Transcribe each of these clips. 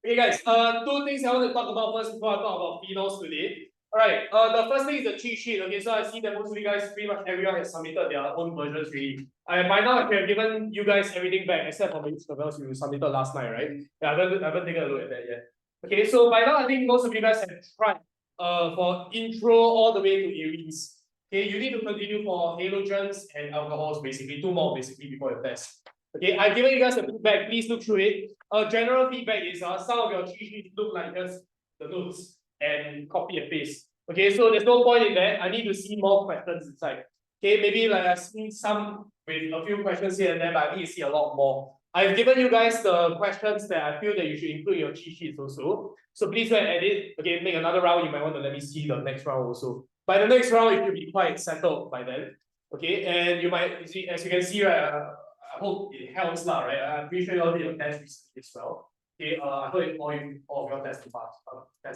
Okay, guys. Two things I want to talk about first before I talk about phenols today. Alright, the first thing is the cheat sheet. Okay, so I see that most of you guys, pretty much everyone has submitted their own versions really. By now, I have given you guys everything back except for maybe Phenols you submitted last night, right? Yeah, I haven't taken a look at that yet. Okay, so by now, I think most of you guys have tried for intro all the way to Aries. Okay, you need to continue for halogens and alcohols, basically, two more basically before your test. Okay, I've given you guys a feedback. Please look through it. General feedback is some of your cheat sheets look like just the notes and copy and paste. Okay, so there's no point in that. I need to see more questions inside. Okay, maybe like I've seen some with a few questions here and there, but I need to see a lot more. I've given you guys the questions that I feel that you should include in your cheat sheets also. So please go and edit. Okay, make another round. You might want to let me see the next round also. By the next round, it should be quite settled by then. Okay, and you might see, as you can see, right, I hope it helps lah, right? I'm pretty sure you all did your test recently as well. Okay, I hope all of your tests pass.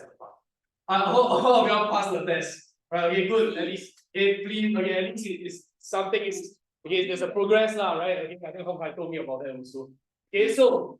I hope all of you all pass the test. Right, okay, good. At least please, okay, at least it is something is okay, there's a progress lah, right? Okay, I think Hong told me about that also. Okay, so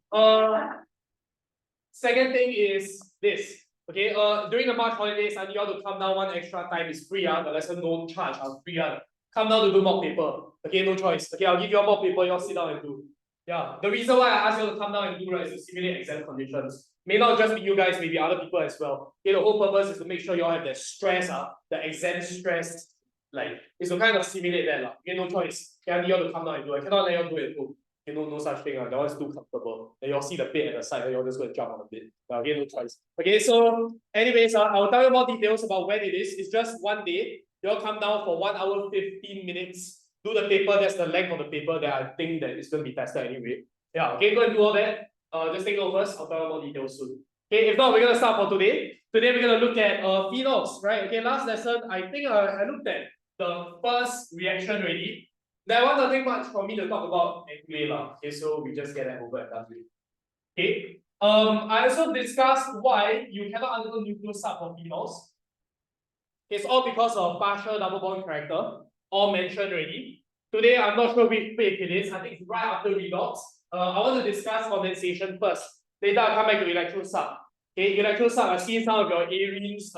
second thing is this. Okay, during the March holidays, I need you all to come down one extra time. It's free, the lesson don't charge, free. Come down to do mock paper. Okay, no choice. Okay, I'll give you all mock paper, you all sit down and do. Yeah, the reason why I ask you all to come down and do, right, is to simulate exam conditions. May not just be you guys, maybe other people as well. Okay, the whole purpose is to make sure you all have that stress, the exam stress, like, is to kind of simulate that. Okay, no choice. Okay, I need you all to come down and do. I cannot let you all do it too. Okay, no such thing. That one's too comfortable. Then you'll see the bed at the side, then you'll just go and jump on the bed. Okay, no choice. Okay, so anyways, I'll tell you more details about when it is. It's just one day. You'll come down for 1 hour 15 minutes. Do the paper, that's the length of the paper that I think that is going to be tested anyway. Yeah, okay, go and do all that. Just take note first, I'll tell you more details soon. Okay, if not, we're gonna start for today. Today we're gonna look at phenols, right? Okay, last lesson, I think I looked at the first reaction already. That one nothing much for me to talk about anyway. Okay, so we just get that over and done with. Okay. I also discussed why you cannot undergo nucleosub for phenols. It's all because of partial double bond character, all mentioned already. Today, I'm not sure which page it is. I think it's right after redox. I want to discuss condensation first. Later, I'll come back to electrosub. Okay, electrosub, I've seen some of your Aries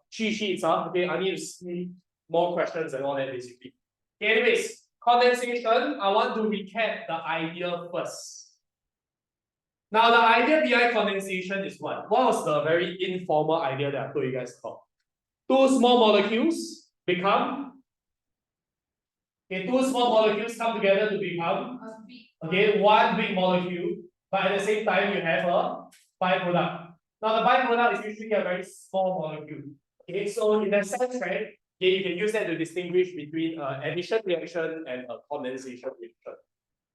cheat sheets. Okay, I need to see more questions and all that basically. Okay, anyways, condensation, I want to recap the idea first. Now, the idea behind condensation is what? What was the very informal idea that I told you guys about? Two small molecules become, okay, two small molecules come together to become, okay, one big molecule, but at the same time you have a byproduct. Now the byproduct is usually a very small molecule. Okay, so in that sense, right, okay, you can use that to distinguish between addition reaction and a condensation reaction.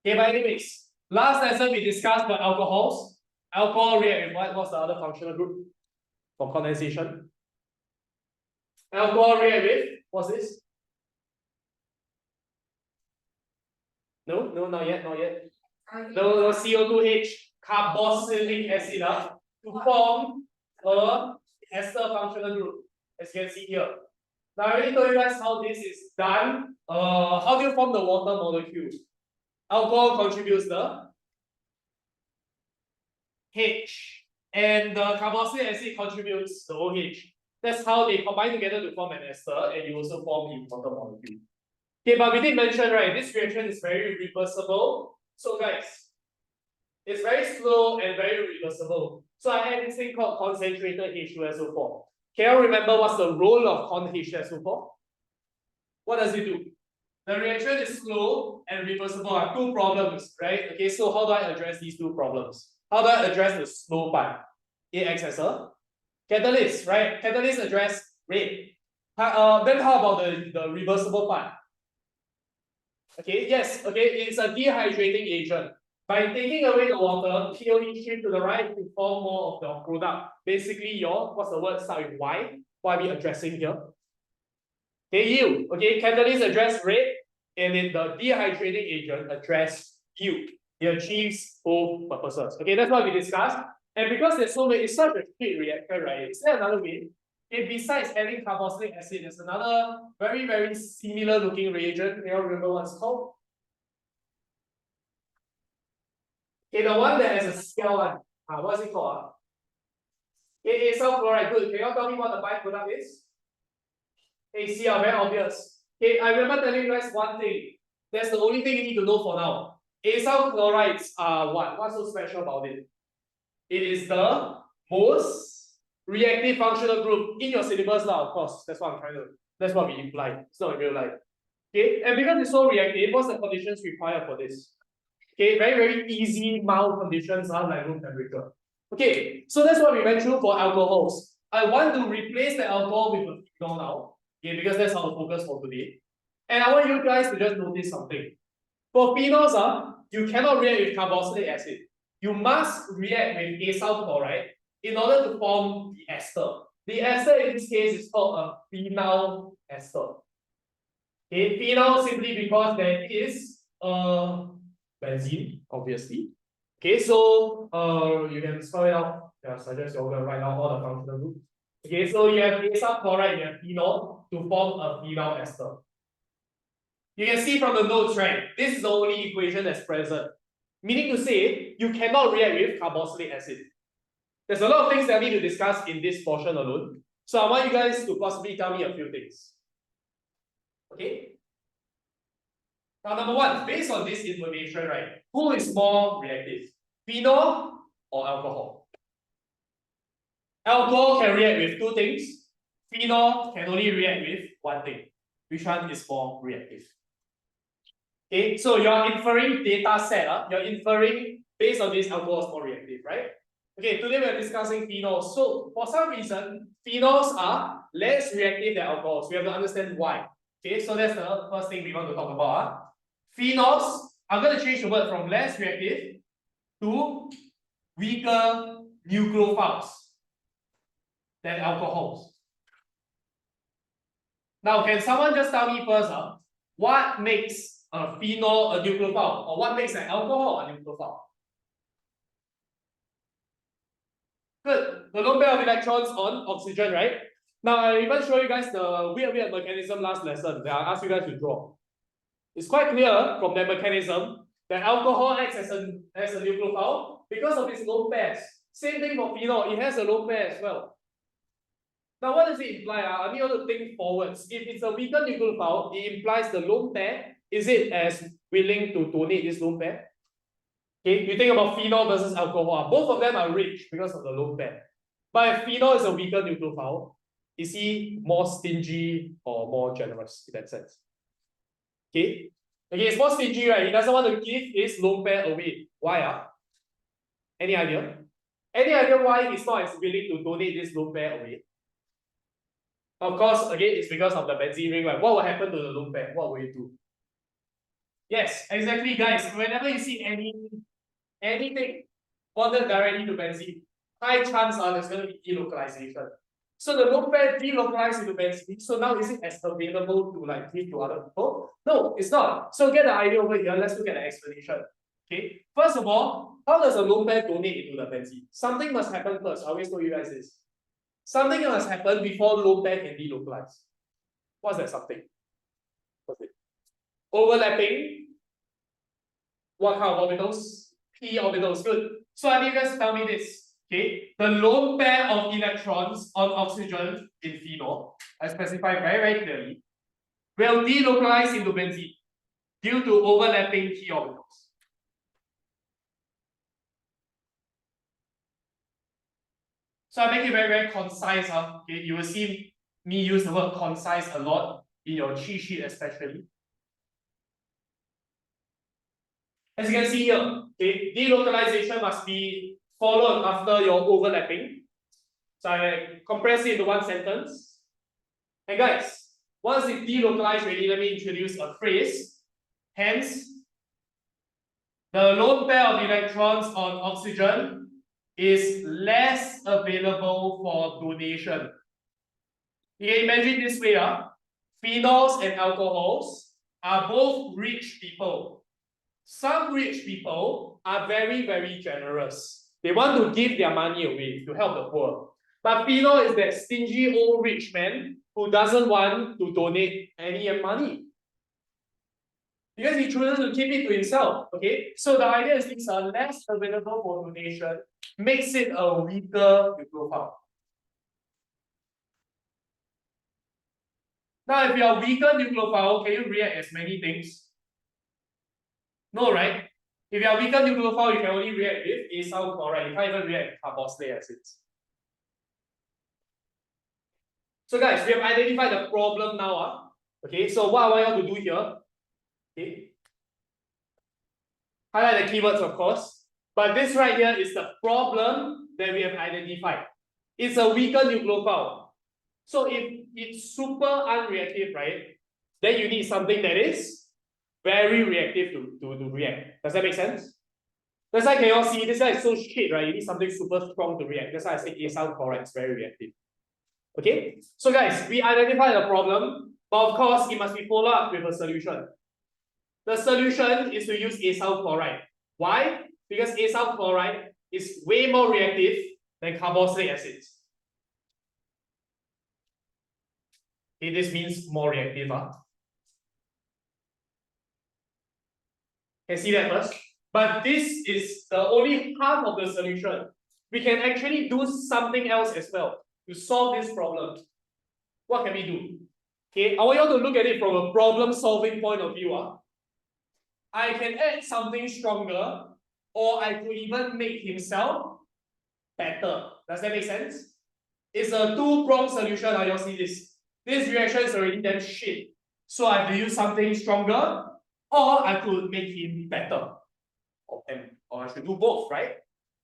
Okay, but anyways, last lesson we discussed the alcohols. Alcohol react with what? What's the other functional group for condensation? Alcohol react with, what's this? No, not yet. No, CO2H, carboxylic acid, to form a ester functional group, as you can see here. Now, I already told you guys how this is done. How do you form the water molecule? Alcohol contributes the H, and the carboxylic acid contributes the OH. That's how they combine together to form an ester, and you also form a water molecule. Okay, but we did mention, right, this reaction is very reversible. So guys, it's very slow and very reversible. So I had this thing called concentrated H2SO4. Can you remember what's the role of con H2SO4? What does it do? The reaction is slow and reversible. I have two problems, right? Okay, so how do I address these two problems? How do I address the slow part? It acts as a catalyst, right? Catalyst address rate. Then how about the reversible part? Okay, yes, okay, it's a dehydrating agent. By taking away the water, POE shift to the right to form more of the product. Basically, your, what's the word start with Y? What are we addressing here? Okay, yield. Okay, catalyst address rate, and then the dehydrating agent address yield. It achieves both purposes. Okay, that's what we discussed. And because there's so many, it's such a quick reactor, right? Is there another way? Okay, besides having carboxylic acid, there's another very, very similar looking reagent. Can you all remember what it's called? Okay, the one that has a scale one. What's it called? Okay, acyl chloride, good. Can you tell me what the byproduct is? ACl, very obvious. Okay, I remember telling you guys one thing. That's the only thing you need to know for now. Acyl chlorides are what? What's so special about it? It is the most reactive functional group in your syllabus now, of course. That's what we imply. It's not in real life. Okay, and because it's so reactive, what's the conditions required for this? Okay, very, very easy, mild conditions are like room temperature. Okay, so that's what we went through for alcohols. I want to replace the alcohol with a phenol now. Okay, because that's our focus for today. And I want you guys to just notice something. For phenols, you cannot react with carboxylic acid. You must react with acyl chloride in order to form the ester. The ester in this case is called a phenyl ester. Okay, phenol simply because there is benzene, obviously. Okay, so you can spell it out. Yeah, suggest you're gonna write down all the functional groups. Okay, so you have acyl chloride, you have phenol to form a phenyl ester. You can see from the notes, right? This is the only equation that's present. Meaning to say, you cannot react with carboxylic acid. There's a lot of things that I need to discuss in this portion alone. So I want you guys to possibly tell me a few things. Okay? Now, number one, based on this information, right? Who is more reactive? Phenol or alcohol? Alcohol can react with two things. Phenol can only react with one thing. Which one is more reactive? Okay, so you're inferring data set. You're inferring based on this alcohol is more reactive, right? Okay, today we're discussing phenols. So for some reason, phenols are less reactive than alcohols. We have to understand why. Okay, so that's the first thing we want to talk about. Phenols, I'm going to change the word from less reactive to weaker nucleophiles than alcohols. Now, can someone just tell me first, what makes a phenol a nucleophile, or what makes an alcohol a nucleophile? Good. The lone pair of electrons on oxygen, right? Now, I even show you guys the weird mechanism last lesson that I asked you guys to draw. It's quite clear from that mechanism that alcohol acts as a nucleophile because of its lone pairs. Same thing for phenol, it has a lone pair as well. Now, what does it imply? I need you to think forwards. If it's a weaker nucleophile, it implies the lone pair is it as willing to donate this lone pair? Okay, you think about phenol versus alcohol. Both of them are rich because of the lone pair. But if phenol is a weaker nucleophile, is he more stingy or more generous in that sense? Okay, it's more stingy, right? He doesn't want to give his lone pair away. Why? Any idea? Any idea why he's not as willing to donate this lone pair away? Of course, again, it's because of the benzene ring, right? What will happen to the lone pair? What will it do? Yes, exactly, guys. Whenever you see anything bonded directly to benzene, high chance there's going to be delocalization. So the lone pair delocalized into benzene. So now is it as available to like give to other people? No, it's not. So get the idea over here. Let's look at the explanation. Okay. First of all, how does a lone pair donate into the benzene? Something must happen first. I always told you guys this. Something must happen before lone pair can delocalize. What's that something? What's it? Overlapping. What kind of orbitals? P orbitals. Good. So I need you guys to tell me this. Okay, the lone pair of electrons on oxygen in phenol, I specify very, very clearly, will delocalize into benzene due to overlapping p orbitals. So I make it very, very concise. Okay, you will see me use the word concise a lot in your cheat sheet, especially. As you can see here, okay, delocalization must be followed after your overlapping. So I compress it into one sentence. And guys, once it delocalized already, let me introduce a phrase. Hence, the lone pair of electrons on oxygen is less available for donation. You can imagine this way, phenols and alcohols are both rich people. Some rich people are very, very generous. They want to give their money away to help the poor. But phenol is that stingy old rich man who doesn't want to donate any money. Because he chooses to keep it to himself. Okay, so the idea is these are less available for donation, makes it a weaker nucleophile. Now, if you are weaker nucleophile, can you react as many things? No, right? If you are weaker nucleophile, you can only react with acyl chloride. You can't even react with carboxylate acids. So guys, we have identified the problem now. Okay, so what I want you to do here, okay, highlight the keywords, of course. But this right here is the problem that we have identified. It's a weaker nucleophile. So if it's super unreactive, right, then you need something that is very reactive to react. Does that make sense? That's why can you all see this guy is so shit, right? You need something super strong to react. That's why I say acyl chloride is very reactive. Okay, so guys, we identified the problem, but of course it must be followed up with a solution. The solution is to use acyl chloride. Why? Because acyl chloride is way more reactive than carboxylic acids. Okay, this means more reactive. Can see that first? But this is the only half of the solution. We can actually do something else as well to solve this problem. What can we do? Okay, I want you all to look at it from a problem-solving point of view. I can add something stronger, or I could even make himself better. Does that make sense? It's a two-pronged solution. You all see this. This reaction is already damn shit. So I have to use something stronger, or I could make him better. Or I should do both, right?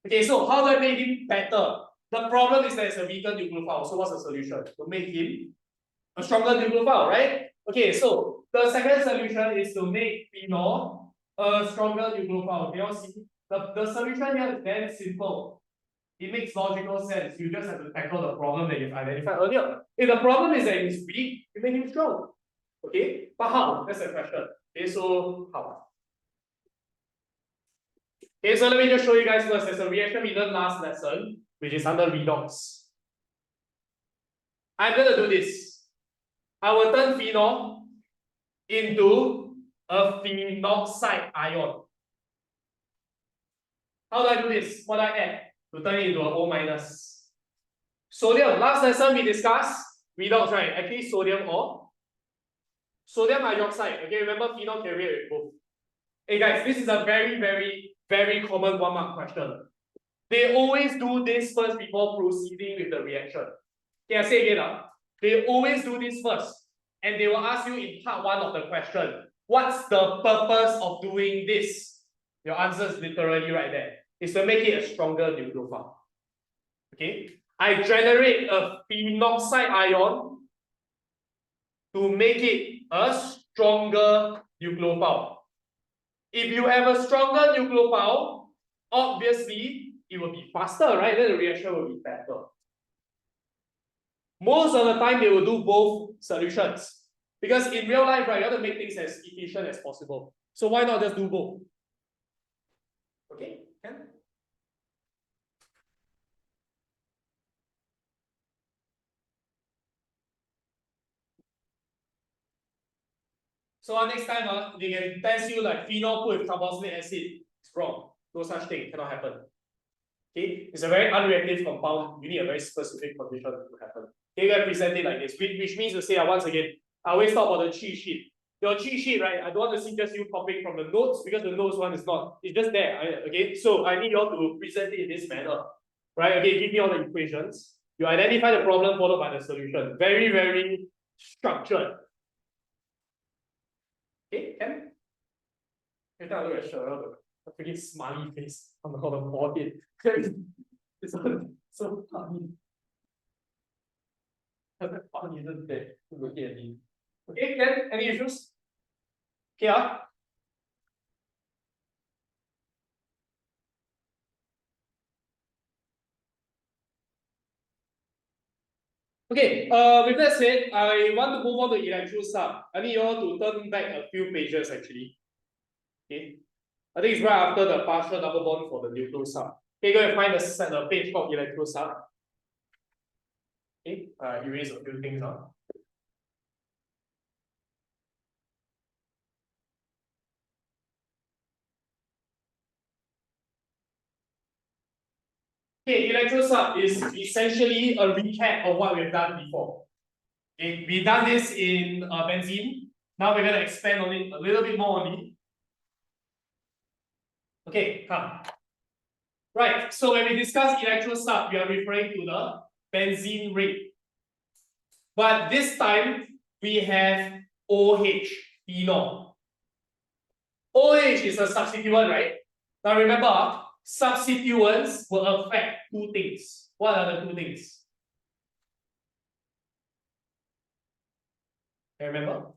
Okay, so how do I make him better? The problem is that it's a weaker nucleophile. So what's the solution? To make him a stronger nucleophile, right? Okay, so the second solution is to make phenol a stronger nucleophile. Can you all see? The solution here is very simple. It makes logical sense. You just have to tackle the problem that you've identified earlier. If the problem is that he's weak, you make him strong. Okay, but how? That's the question. Okay, so how? Okay, so let me just show you guys first. There's a reaction we learned last lesson, which is under redox. I'm gonna do this. I will turn phenol into a phenoxide ion. How do I do this? What do I add to turn it into an O minus? Sodium. Last lesson we discussed redox, right? Actually, sodium or sodium hydroxide. Okay, remember phenol can react with both. Hey guys, this is a very common 1-mark question. They always do this first before proceeding with the reaction. Okay, I say again. They always do this first. And they will ask you in part 1 of the question, what's the purpose of doing this? Your answer is literally right there. It's to make it a stronger nucleophile. Okay? I generate a phenoxide ion to make it a stronger nucleophile. If you have a stronger nucleophile, obviously it will be faster, right? Then the reaction will be better. Most of the time, they will do both solutions. Because in real life, right, you have to make things as efficient as possible. So why not just do both? Okay, can? So next time, they can test you like phenol put with carboxylic acid. It's wrong. No such thing, cannot happen. Okay, it's a very unreactive compound. You need a very specific condition to happen. Okay, you can present it like this, which means to say once again, I always talk about the cheat sheet. Your cheat sheet, right? I don't want to see just you copying from the notes because the notes one is not. It's just there. Okay, so I need you all to present it in this manner, right? Okay, give me all the equations. You identify the problem followed by the solution. Very structured. Okay, can? Later I look at Cheryl, a pretty smiley face on the forehead. It's so funny. That fun isn't there? Looking at me. Okay, Ken, any issues? Okay, Okay, with that said, I want to move on to electrosub. I need you all to turn back a few pages actually. Okay, I think it's right after the partial double bond for the nucleosub. Okay, go and find the page called electrosub. Okay, erase a few things out. Okay, electrosub is essentially a recap of what we've done before. Okay, we done this in benzene. Now we're going to expand on it a little bit more only. Okay, come. Right, so when we discuss electrosub, we are referring to the benzene ring. But this time, we have OH, phenol. OH is a substituent, right? Now remember, substituents will affect two things. What are the two things? Remember?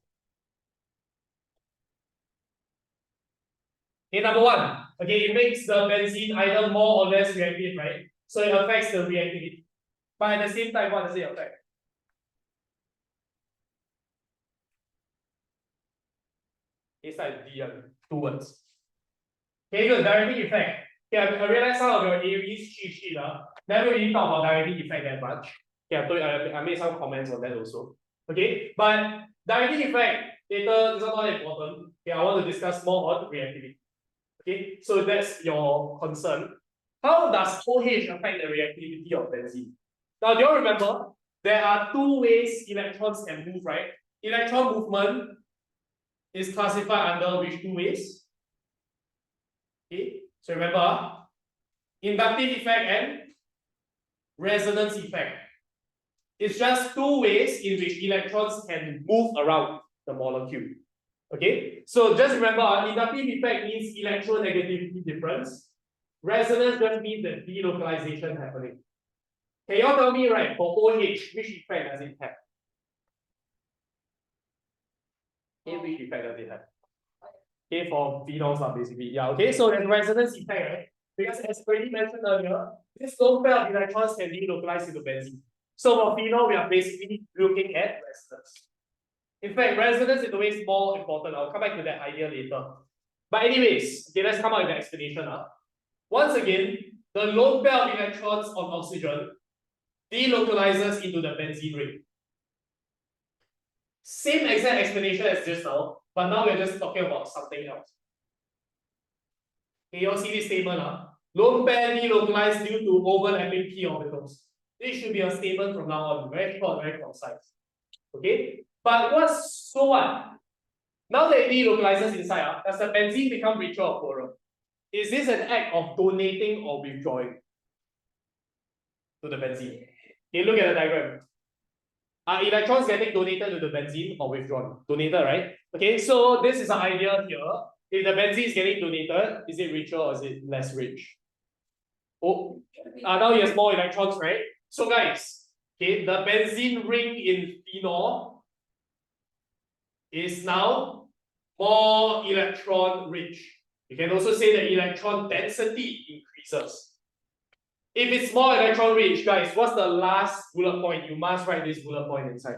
Okay, number one, okay, it makes the benzene either more or less reactive, right? So it affects the reactivity. But at the same time, what does it affect? It's like the two words. Okay, good, directing effect. Okay, I realize some of your Aries cheat sheet never really talk about directing effect that much. Okay, I made some comments on that also. Okay, but directing effect later is not important. Okay, I want to discuss more on reactivity. Okay, so that's your concern. How does OH affect the reactivity of benzene? Now, do you all remember? There are two ways electrons can move, right? Electron movement is classified under which two ways? Okay, so remember, inductive effect and resonance effect. It's just two ways in which electrons can move around the molecule. Okay, so just remember, inductive effect means electronegativity difference. Resonance just means the delocalization happening. Can you all tell me, right, for OH, which effect does it have? Okay, which effect does it have? Okay, for phenols, basically. Yeah, okay, so there's resonance effect, right? Because as already mentioned earlier, this low pair of electrons can delocalize into benzene. So for phenol, we are basically looking at resonance. In fact, resonance in a way is more important. I'll come back to that idea later. But anyways, okay, let's come up with the explanation. Once again, the lone pair of electrons on oxygen delocalizes into the benzene ring. Same exact explanation as just now, but now we're just talking about something else. Okay, you all see this statement? Lone pair delocalized due to overlapping p orbitals. This should be a statement from now on, very short, very concise. Okay? But what's so what? Now that it delocalizes inside, does the benzene become richer or poorer? Is this an act of donating or withdrawing to the benzene? Okay, look at the diagram. Are electrons getting donated to the benzene or withdrawn? Donated, right? Okay, so this is the idea here. If the benzene is getting donated, is it richer or is it less rich? Oh, now he has more electrons, right? So guys, okay, the benzene ring in phenol is now more electron rich. You can also say the electron density increases. If it's more electron rich, guys, what's the last bullet point? You must write this bullet point inside.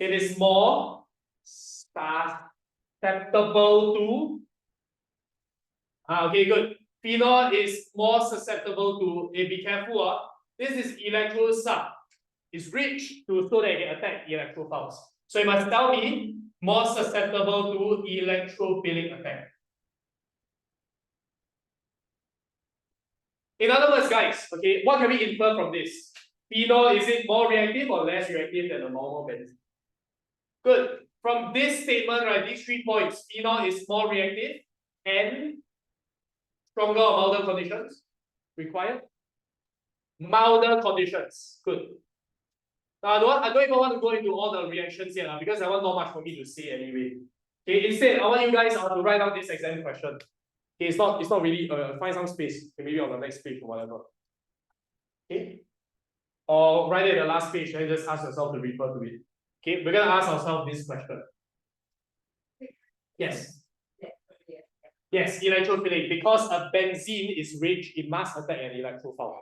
It is more susceptible to. Okay, good. Phenol is more susceptible to. Be careful. This is electrosub. It's rich to so that it can attack electrophiles. So you must tell me more susceptible to electrophilic attack. In other words, guys, okay, what can we infer from this? Phenol, is it more reactive or less reactive than a normal benzene? Good. From this statement, right, these 3 points, phenol is more reactive and stronger or milder conditions required? Milder conditions. Good. Now, I don't even want to go into all the reactions yet because there was not much for me to say anyway. Okay, instead, I want you guys to write down this exam question. Okay, it's not really find some space, maybe on the next page or whatever. Okay, or write it at the last page and just ask yourself to refer to it. Okay, we're gonna ask ourselves this question. Yes. Yes, electrophilic. Because a benzene is rich, it must attack an electrophile.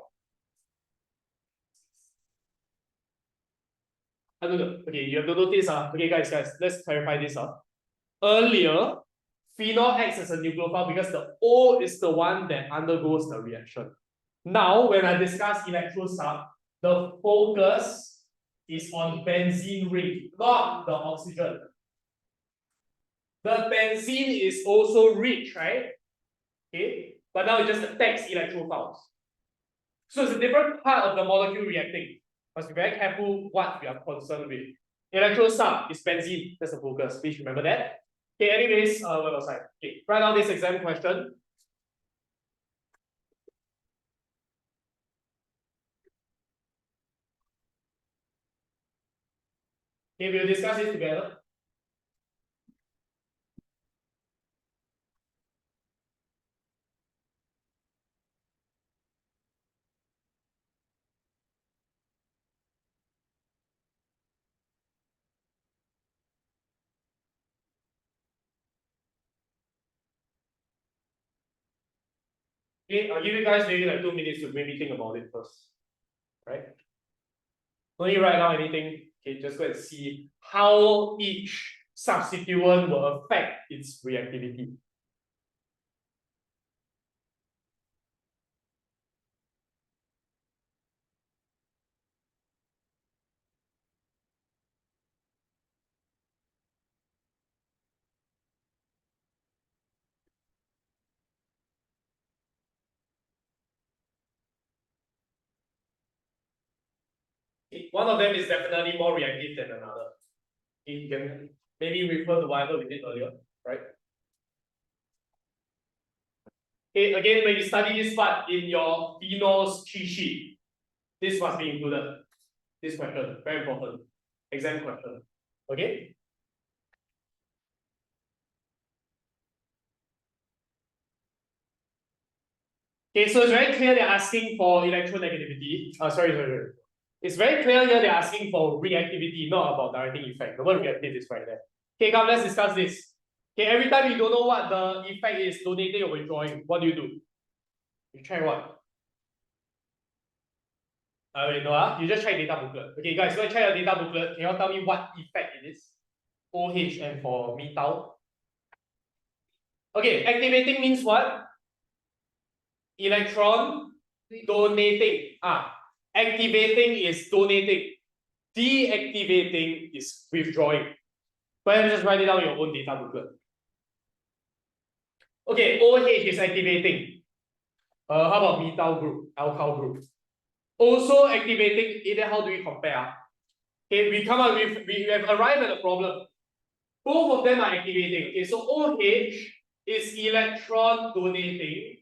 I don't know. Okay, you have to notice. Okay, guys, let's clarify this. Earlier, phenol acts as a nucleophile because the O is the one that undergoes the reaction. Now, when I discuss electrosub, the focus is on benzene ring, not the oxygen. The benzene is also rich, right? Okay, but now it just attacks electrophiles. So it's a different part of the molecule reacting. Must be very careful what we are concerned with. Electron sum is benzene. That's the focus. Please remember that. Okay, anyways, where was I? Okay, write down this exam question. Okay, we'll discuss it together. Okay, I'll give you guys maybe like 2 minutes to maybe think about it first. Right? Don't need to write down anything. Okay, just go and see how each substituent will affect its reactivity. One of them is definitely more reactive than another. You can maybe refer to whatever we did earlier, right? Okay, again, when you study this part in your Phenols cheat sheet, this must be included. This question, very important. Exam question. Okay? Okay, so it's very clear they're asking for electronegativity. Sorry. It's very clear here they're asking for reactivity, not about directing effect. The word reactive is right there. Okay, come, let's discuss this. Okay, every time you don't know what the effect is, donating or withdrawing, what do? You check what? Wait, no, you just check data booklet. Okay, guys, go and check your data booklet. Can you tell me what effect it is? OH and for methyl. Okay, activating means what? Electron donating. Activating is donating. Deactivating is withdrawing. Go ahead and just write it down in your own data booklet. Okay, OH is activating. How about methyl group, alkyl group? Also activating, either how do we compare? Okay, we come up with, we have arrived at a problem. Both of them are activating. Okay, so OH is electron donating.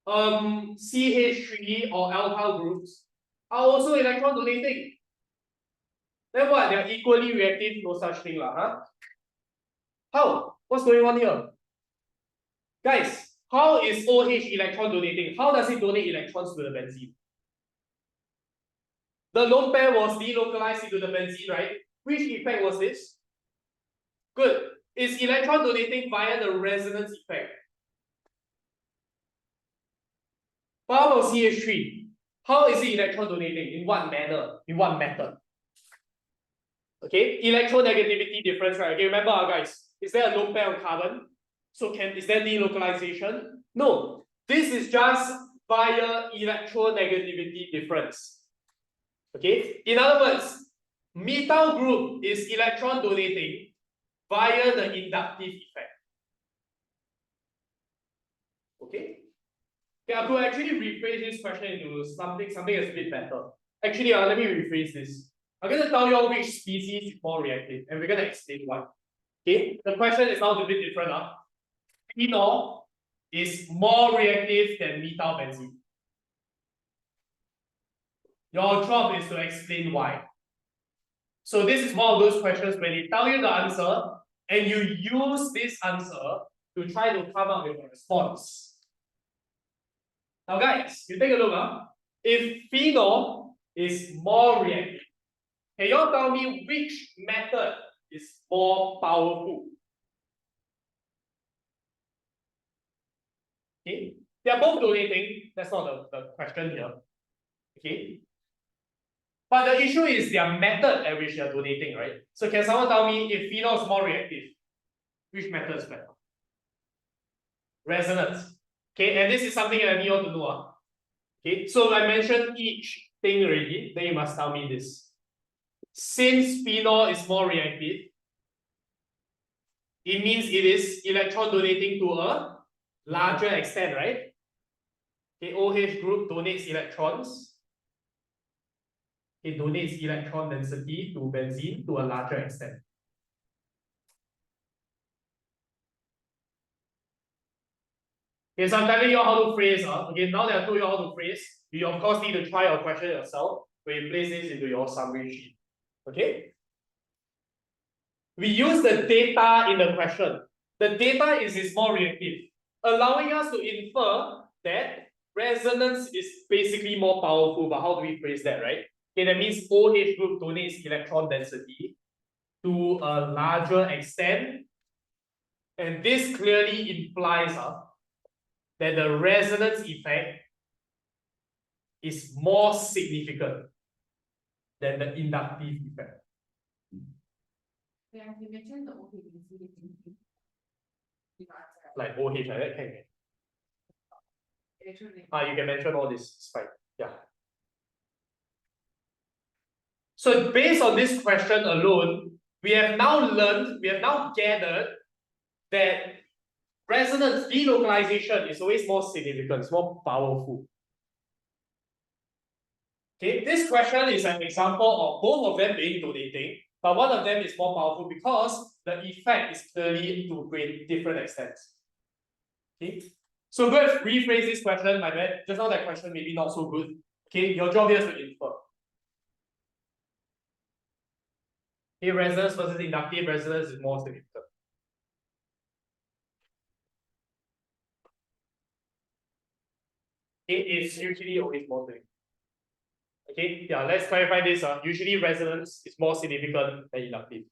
CH3 or alkyl groups are also electron donating. Then what? They're equally reactive, no such thing, huh? How? What's going on here? Guys, how is OH electron donating? How does it donate electrons to the benzene? The lone pair was delocalized into the benzene, right? Which effect was this? Good. Is electron donating via the resonance effect? How about CH3? How is it electron donating? In what manner? In what method? Okay, electronegativity difference, right? Okay, remember, guys, is there a lone pair of carbon? So is there delocalization? No. This is just via electronegativity difference. Okay, in other words, methyl group is electron donating via the inductive effect. Okay? Okay, I could actually rephrase this question into something that's a bit better. Actually, let me rephrase this. I'm going to tell you all which species is more reactive, and we're going to explain why. Okay, the question is now a bit different. Phenol is more reactive than methyl benzene. Your job is to explain why. So this is one of those questions where they tell you the answer, and you use this answer to try to come up with a response. Now, guys, you take a look. If phenol is more reactive, can you all tell me which method is more powerful? Okay, they are both donating. That's not the question here. Okay, but the issue is their method at which they are donating, right? So can someone tell me if phenol is more reactive, which method is better? Resonance. Okay, and this is something I need you to know. Okay, so I mentioned each thing already, then you must tell me this. Since phenol is more reactive, it means it is electron donating to a larger extent, right? Okay, OH group donates electrons. it donates electron density to benzene to a larger extent. Okay, so I'm telling you how to phrase. Okay, now that I told you how to phrase, you of course need to try your question yourself when you place this into your summary sheet. Okay? We use the data in the question. The data is more reactive, allowing us to infer that resonance is basically more powerful. But how do we phrase that, right? Okay, that means OH group donates electron density to a larger extent. And this clearly implies that the resonance effect is more significant than the inductive effect. Yeah, you mentioned the OH. Like OH, like that can you can mention all this, it's fine. Yeah. So based on this question alone, we have now gathered that resonance delocalization is always more significant, it's more powerful. Okay, this question is an example of both of them being donating, but one of them is more powerful because the effect is clearly to great different extents. Okay, so go ahead, rephrase this question, my bad. Just now that question maybe not so good. Okay, your job here is to infer. Okay, resonance versus inductive resonance is more significant. It is usually always more significant. Okay, yeah, let's clarify this. Usually resonance is more significant than inductive.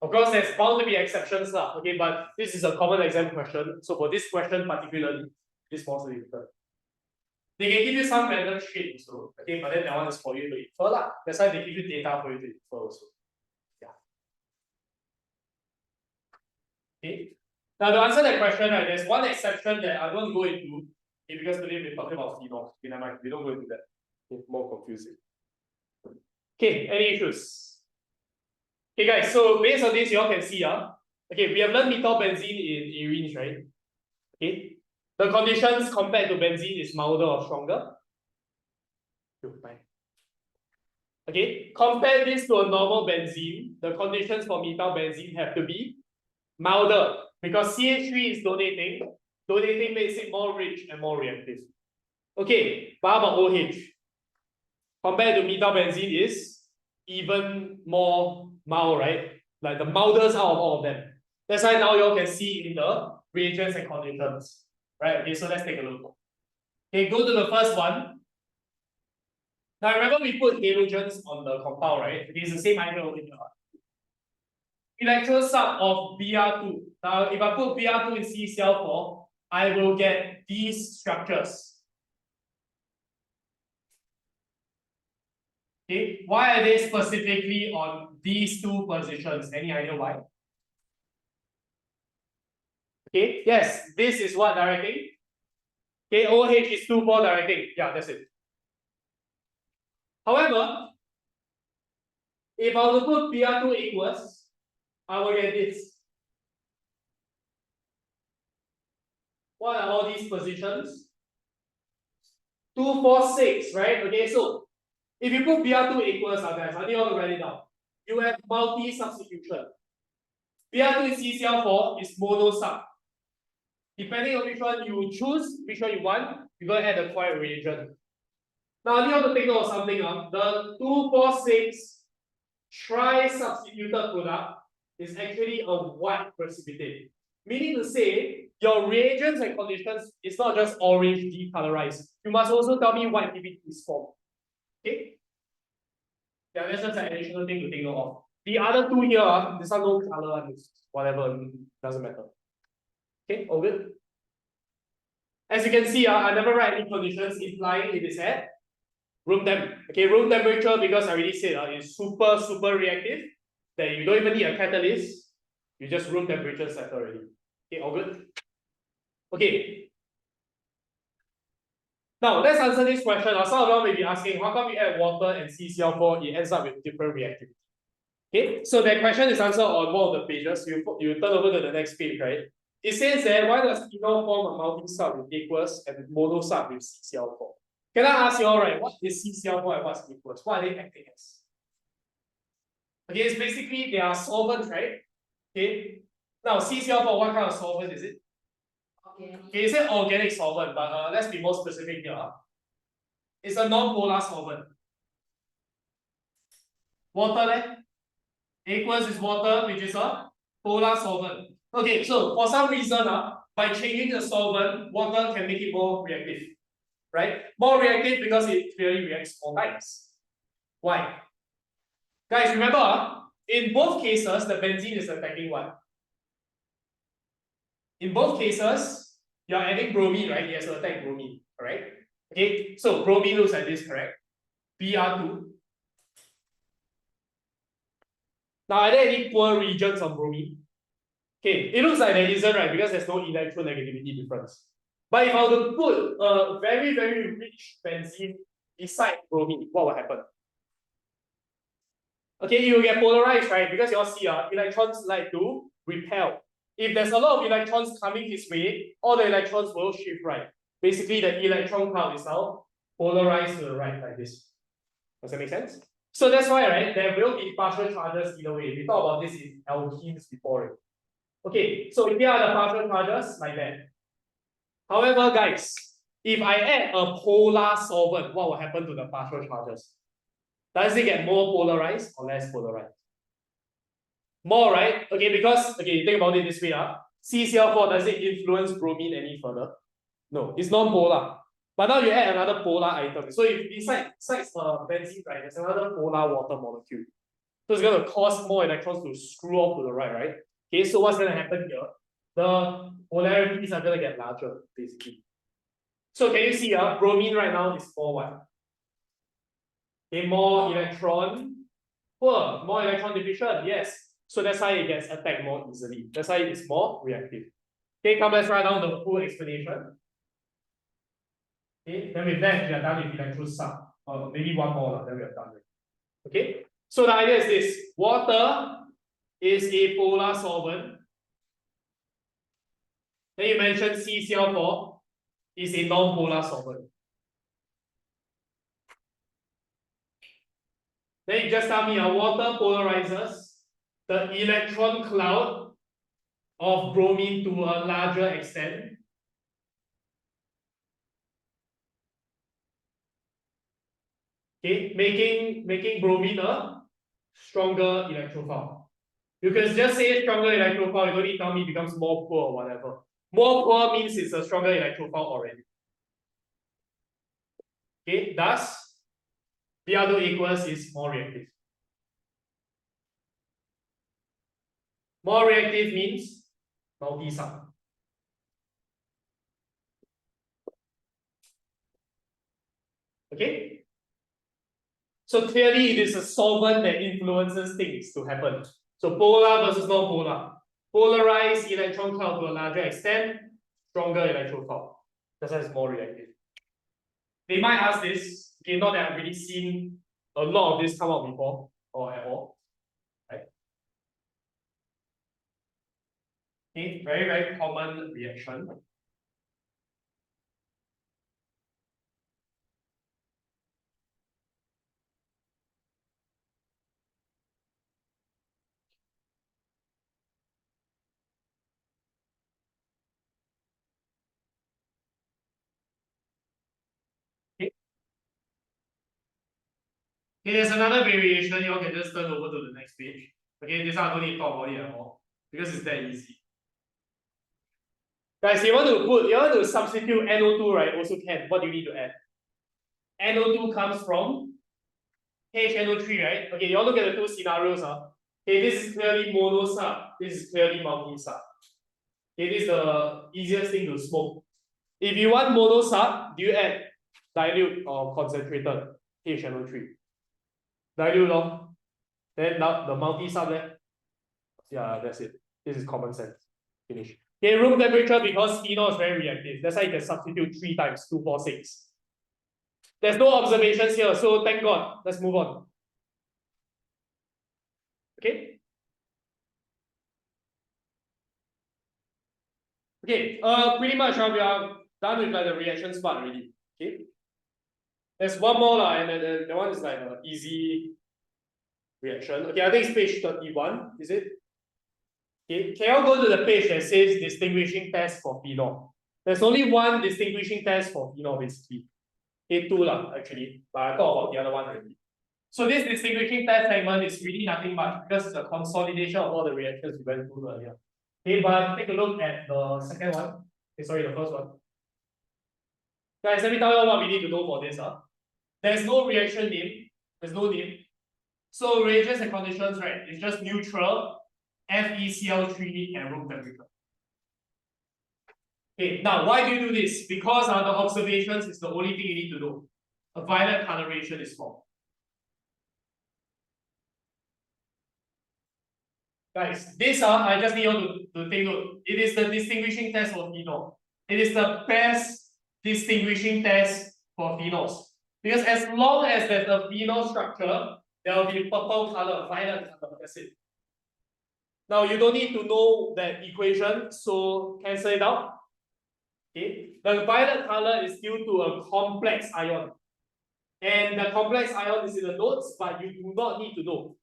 Of course, there's bound to be exceptions, okay, but this is a common exam question. So for this question particularly, it's more significant. They can give you some random shit also, okay, but then that one is for you to infer. That's why they give you data for you to infer also. Yeah. Okay. Now to answer that question, right, there's one exception that I don't go into, okay, because today we're talking about phenols. Okay, never mind, we don't go into that. It's more confusing. Okay, any issues? Okay, guys, so based on this, you all can see, okay, we have learned methylbenzene in arenes, right? Okay, the conditions compared to benzene is milder or stronger. Okay, compare this to a normal benzene, the conditions for methylbenzene have to be milder because CH3 is donating. Donating makes it more rich and more reactive. Okay, but how about OH? Compared to methylbenzene is even more mild, right? Like the mildest out of all of them. That's why now you all can see in the reagents and conditions. Right? Okay, so let's take a look. Okay, go to the first one. Now remember we put halogens on the compound, right? It is the same idea over here. Electron sub of Br2. Now if I put Br2 in CCl4, I will get these structures. Okay, why are they specifically on these two positions? Any idea why? Okay, yes, this is what directing? Okay, OH is 2,4 directing. Yeah, that's it. However, if I were to put Br2 equals, I will get this. What are all these positions? 2, 4, 6, right? Okay, so if you put Br2 equals, guys, I need you all to write it down. You have multi-substitution. Br2 in CCl4 is mono-sub. Depending on which one you choose, which one you want, you're going to add a quiet reagent. Now, I need you to take note of something. The 2, 4, 6 tri-substituted product is actually a white precipitate. Meaning to say, your reagents and conditions is not just orange decolorized. You must also tell me white PPT is formed. Okay? Yeah, that's just an additional thing to take note of. The other two here, this one no color, whatever, doesn't matter. Okay, all good? As you can see, I never write any conditions implying it is at room temp. Okay, room temperature, because I already said it's super reactive, that you don't even need a catalyst, you just room temperature settle already. Okay, all good? Okay. Now let's answer this question. Some of you may be asking, how come you add water and CCl4, it ends up with different reactivity? Okay, so that question is answered on one of the pages. You turn over to the next page, right? It says that why does phenol form a multi-sub with aqueous and mono-sub with CCl4? Can I ask you all right? What is CCl4 and what's aqueous? What are they acting as? Okay, it's basically they are solvents, right? Okay. Now CCl4, what kind of solvent is it? Okay, it's an organic solvent, but let's be more specific here. It's a non-polar solvent. Water there. Aqueous is water, which is a polar solvent. Okay, so for some reason, by changing the solvent, water can make it more reactive. Right? More reactive because it clearly reacts 4 times. Why? Guys, remember, in both cases, the benzene is attacking what? In both cases, you're adding bromine, right? It has to attack bromine, correct? Okay, so bromine looks like this, correct? Br2. Now, are there any poor regions on bromine? Okay, it looks like there isn't, right? Because there's no electronegativity difference. But if I were to put a very, very rich benzene beside bromine, what will happen? Okay, you will get polarized, right? Because you all see, electrons like to repel. If there's a lot of electrons coming this way, all the electrons will shift right. Basically, the electron cloud is now polarized to the right like this. Does that make sense? So that's why, right, there will be partial charges either way. We talked about this in alkenes before. Right? Okay, so here are the partial charges like that. However, guys, if I add a polar solvent, what will happen to the partial charges? Does it get more polarized or less polarized? More, right? Okay, because, okay, think about it this way. CCl4, does it influence bromine any further? No, it's non-polar. But now you add another polar item. So if besides benzene, right, there's another polar water molecule. So it's going to cause more electrons to screw off to the right? Okay, so what's going to happen here? The polarities are going to get larger, basically. So can you see, bromine right now is more what? Okay, more electron poor, more electron deficient, yes. So that's why it gets attacked more easily. That's why it's more reactive. Okay, come let's write down the full explanation. Okay, then with that, we are done with electro sum. Or maybe one more, then we are done with. Okay, so the idea is this: water is a polar solvent. Then you mentioned CCl4 is a non-polar solvent. Then you just tell me water polarizes the electron cloud of bromine to a larger extent. Okay, making bromine a stronger electrophile. You can just say stronger electrophile, you don't need to tell me it becomes more poor or whatever. More poor means it's a stronger electrophile already. Okay, thus Br2 aqueous is more reactive. More reactive means multi-sum. Okay? So clearly it is a solvent that influences things to happen. So polar versus non-polar. Polarized electron cloud to a larger extent, stronger electrophile. That's why it's more reactive. They might ask this, okay, not that I've really seen a lot of this come out before or at all. Right? Okay, very, very common reaction. Okay, there's another variation. You all can just turn over to the next page. Okay, this one I don't need to talk about it at all because it's that easy. Guys, you want to substitute NO2, right? Also can. What do you need to add? NO2 comes from HNO3, right? Okay, you all look at the two scenarios. Okay, this is clearly mono-sub. This is clearly multi-sub. Okay, this is the easiest thing to smoke. If you want mono-sub, do you add dilute or concentrated HNO3? Dilute, no? Then now the multi-sub there. Yeah, that's it. This is common sense. Finish. Okay, room temperature, because phenol is very reactive. That's why you can substitute 3 times 2, 4, 6. There's no observations here, so thank God. Let's move on. Okay. Okay. Pretty much we are done with like the reactions part already. Okay. There's one more lah, and then the one is like an easy reaction. Okay, I think it's page 31, is it? Okay, can you go to the page that says distinguishing test for phenol? There's only one distinguishing test for phenol, basically. Okay, two lah, actually, but I thought about the other one already. So this distinguishing test segment is really nothing much because it's a consolidation of all the reactions we went through earlier. Okay, but take a look at the second one. Okay, sorry, the first one. Guys, let me tell you what we need to know for this. There's no reaction name. There's no name. So reagents and conditions, right? It's just neutral, FeCl3 and room temperature. Okay, now why do you do this? Because the observations is the only thing you need to know. A violet coloration is formed. Guys, this I just need you to take note. It is the distinguishing test for phenol. It is the best distinguishing test for phenols. Because as long as there's a phenol structure, there will be purple color, violet color, that's it. Now you don't need to know that equation, so cancel it out. Okay, the violet color is due to a complex ion. And the complex ion is in the notes, but you do not need to know.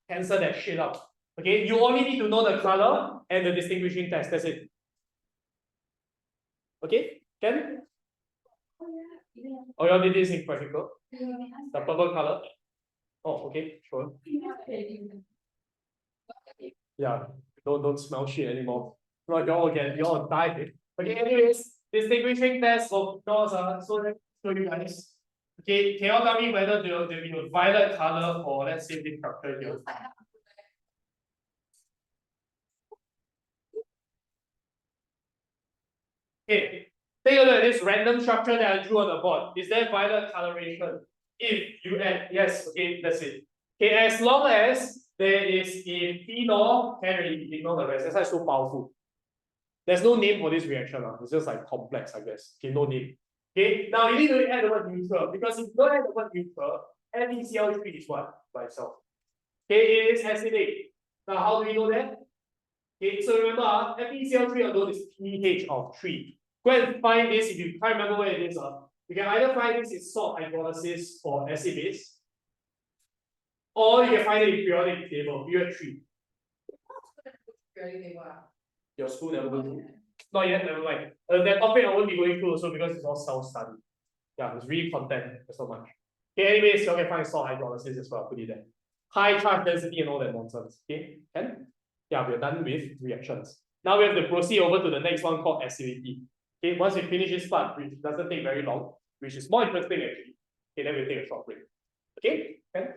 Cancel that shit out. Okay, you only need to know the color and the distinguishing test. That's it. Okay, can? Oh, you all did this in practical? The purple color? Oh, okay, sure. Yeah, don't smell shit anymore. Right, you all die. Okay, anyways, distinguishing test of phenols so let me show you guys. Okay, can you tell me whether there will be a violet color for, let's say, this structure here? Okay, take a look at this random structure that I drew on the board. Is there violet coloration? If you add, yes, okay, that's it. Okay, as long as there is a phenol, can't really ignore the rest. That's why it's so powerful. There's no name for this reaction. It's just like complex, I guess. Okay, no name. Okay, now you need to add the word neutral because if you don't add the word neutral, FeCl3 is what by itself? Okay, it is acidic. Now, how do we know that? Okay, so remember, FeCl3 alone is pH of 3. Go and find this if you can't remember where it is. You can either find this in salt hydrolysis for acid base, or you can find it in periodic table, period 3. Your school never go through? Not yet, never mind. That topic I won't be going through also because it's all self-study. Yeah, it's really content, there's so much. Okay, anyways, you can find salt hydrolysis as well, put it there. High charge density and all that nonsense. Okay, and yeah, we're done with reactions. Now we have to proceed over to the next one called acidity. Okay, once we finish this part, which doesn't take very long, which is more interesting actually. Okay, then we'll take a short break. Okay, and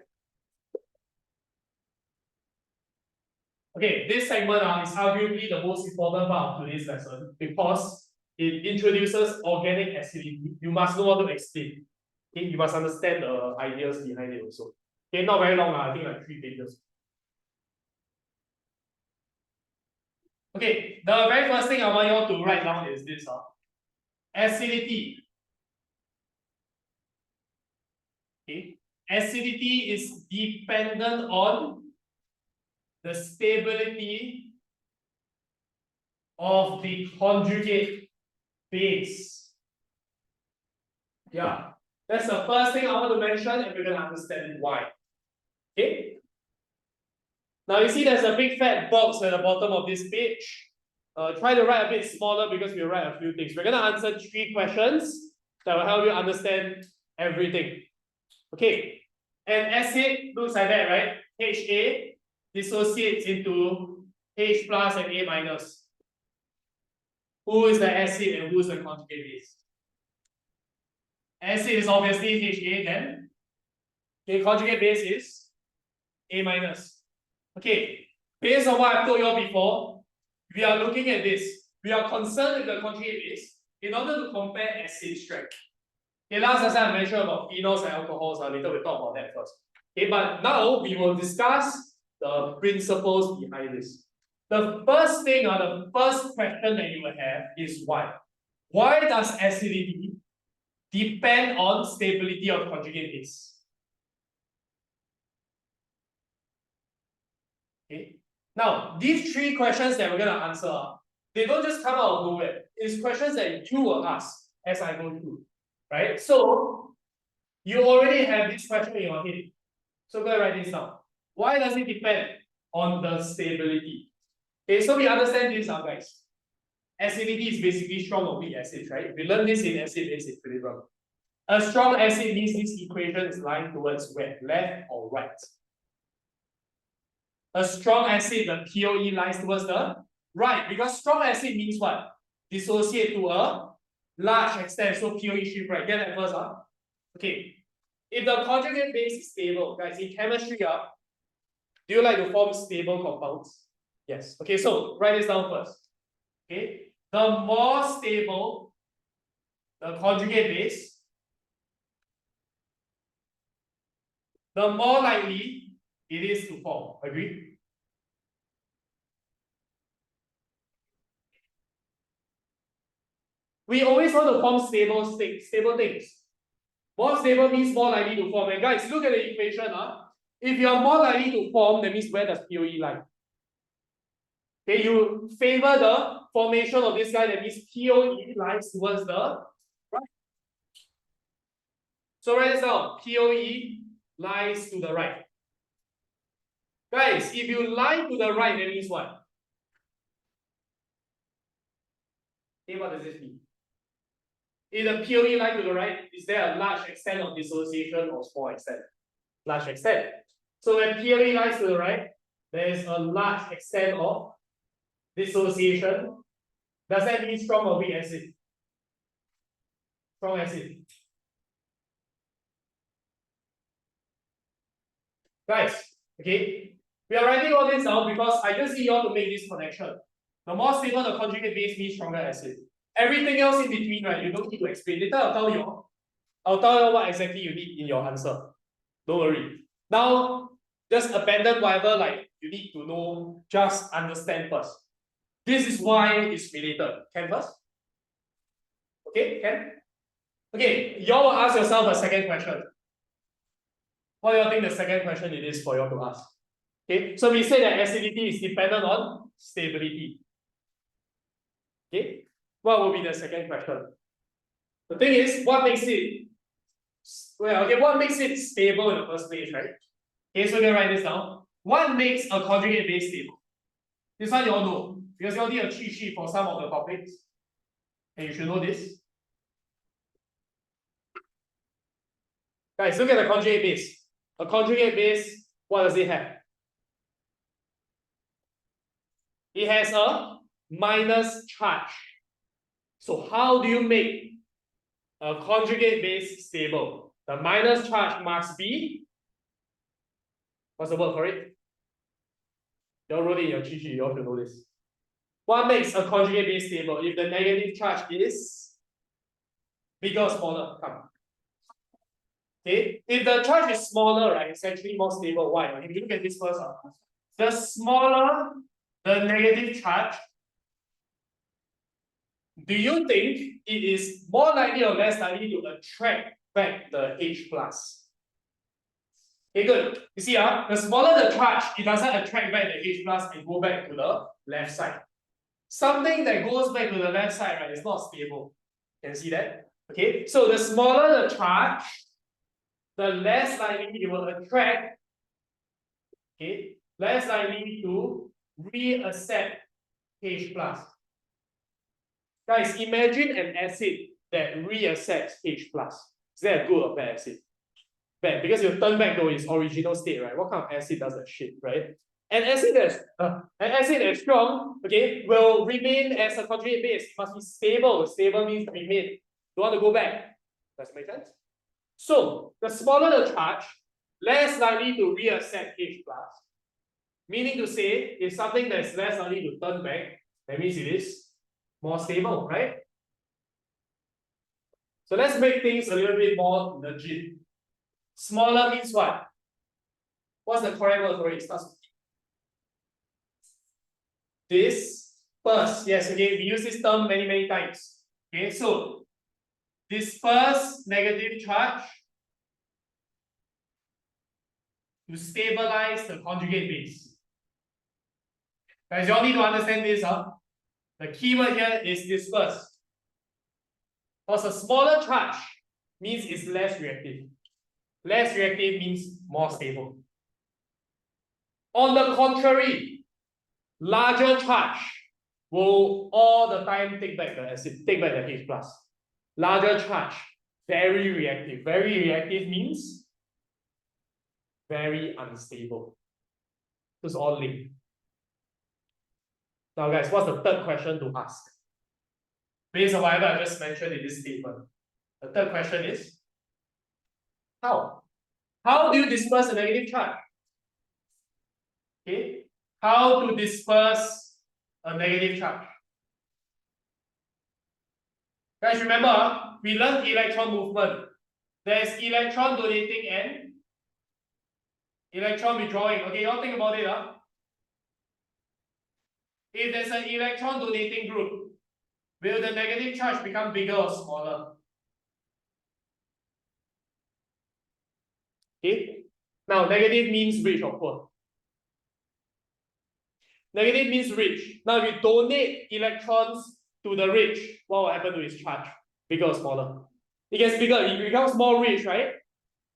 okay, this segment is arguably the most important part of today's lesson because it introduces organic acidity. You must know how to explain. Okay, you must understand the ideas behind it also. Okay, not very long, I think like 3 pages. Okay, the very first thing I want you all to write down is this. Acidity. Okay, acidity is dependent on the stability of the conjugate base. Yeah, that's the first thing I want to mention, and we're going to understand why. Okay. Now you see there's a big fat box at the bottom of this page. Try to write a bit smaller because we'll write a few things. We're going to answer 3 questions that will help you understand everything. Okay, an acid looks like that, right? Ha dissociates into H plus and A minus. Who is the acid and who is the conjugate base? Acid is obviously Ha then. Okay, conjugate base is A minus. Okay, based on what I've told you all before, we are looking at this. We are concerned with the conjugate base in order to compare acid strength. Okay, last lesson I mentioned about phenols and alcohols. Later we'll talk about that first. Okay, but now we will discuss the principles behind this. The first thing, the first question that you will have is why? Why does acidity depend on stability of conjugate base? Okay. Now, these 3 questions that we're going to answer, they don't just come out of nowhere. It's questions that you will ask as I go through. Right? So, You already have this question in your head. So go and write this down. Why does it depend on the stability? Okay, so we understand this now, guys. Acidity is basically strong or weak acids, right? We learned this in acid-base equilibrium. A strong acid means this equation is lying towards where? Left or right? A strong acid, the POE lies towards the right, because strong acid means what? Dissociate to a large extent, so POE shift right. Get that first, huh? Okay. If the conjugate base is stable, guys, in chemistry, do you like to form stable compounds? Yes. Okay, so write this down first. Okay. The more stable the conjugate base, the more likely it is to form. Agree? We always want to form stable things. More stable means more likely to form. And guys, look at the equation. If you are more likely to form, that means where does POE lie? Okay, you favor the formation of this guy, that means POE lies towards the right. So write this down. POE lies to the right. Guys, if you lie to the right, that means what? Okay, what does this mean? If the POE lie to the right, is there a large extent of dissociation or small extent? Large extent. So when POE lies to the right, there is a large extent of dissociation. Does that mean strong or weak acid? Strong acid. Guys, okay, we are writing all this down because I just need you all to make this connection. The more stable the conjugate base means stronger acid. Everything else in between, right, you don't need to explain. Later I'll tell you what exactly you need in your answer. Don't worry. Now, just abandon whatever like you need to know, just understand first. This is why it's related. Can first? Okay, can? Okay, y'all will ask yourself a second question. What do you think the second question it is for you to ask? Okay, so we say that acidity is dependent on stability. Okay, what will be the second question? The thing is, what makes it what makes it stable in the first place, right? Okay, so we can write this down. What makes a conjugate base stable? This one you all know, because you all need a cheat sheet for some of the topics. And you should know this. Guys, look at the conjugate base. A conjugate base, what does it have? It has a minus charge. So how do you make a conjugate base stable? The minus charge must be, what's the word for it? You all wrote it in your cheat sheet, you all should know this. What makes a conjugate base stable? If the negative charge is bigger or smaller? Come. Okay, if the charge is smaller, right, it's actually more stable. Why? If you look at this first, the smaller the negative charge, do you think it is more likely or less likely to attract back the H plus? Okay, good. You see, the smaller the charge, it doesn't attract back the H plus and go back to the left side. Something that goes back to the left side, right, is not stable. Can you see that? Okay, so the smaller the charge, the less likely it will attract, okay, less likely to reaccept H plus. Guys, imagine an acid that reaccepts H plus. Is that a good or bad acid? Bad, because you turn back to its original state, right? What kind of acid does that shit, right? An acid that's strong, okay, will remain as a conjugate base. It must be stable. Stable means remain. Don't want to go back. Does it make sense? So the smaller the charge, less likely to reaccept H plus. Meaning to say, if something that's less likely to turn back, that means it is more stable, right? So let's make things a little bit more legit. Smaller means what? What's the correct word for it? It starts with disperse. Yes, okay, we use this term many times. Okay, so disperse negative charge to stabilize the conjugate base. Guys, you all need to understand this, The keyword here is disperse. Because a smaller charge means it's less reactive. Less reactive means more stable. On the contrary, larger charge will all the time take back the acid, take back the H plus. Larger charge, very reactive. Very reactive means very unstable. It's all linked. Now guys, what's the third question to ask? Based on whatever I just mentioned in this statement. The third question is, how? How do you disperse a negative charge? Okay, how to disperse a negative charge? Guys, remember, we learned electron movement. There's electron donating and electron withdrawing. Okay, y'all think about it. If there's an electron donating group, will the negative charge become bigger or smaller? Okay, now negative means rich or poor. Negative means rich. Now, if you donate electrons to the rich, what will happen to its charge? Bigger or smaller? It gets bigger, it becomes more rich, right?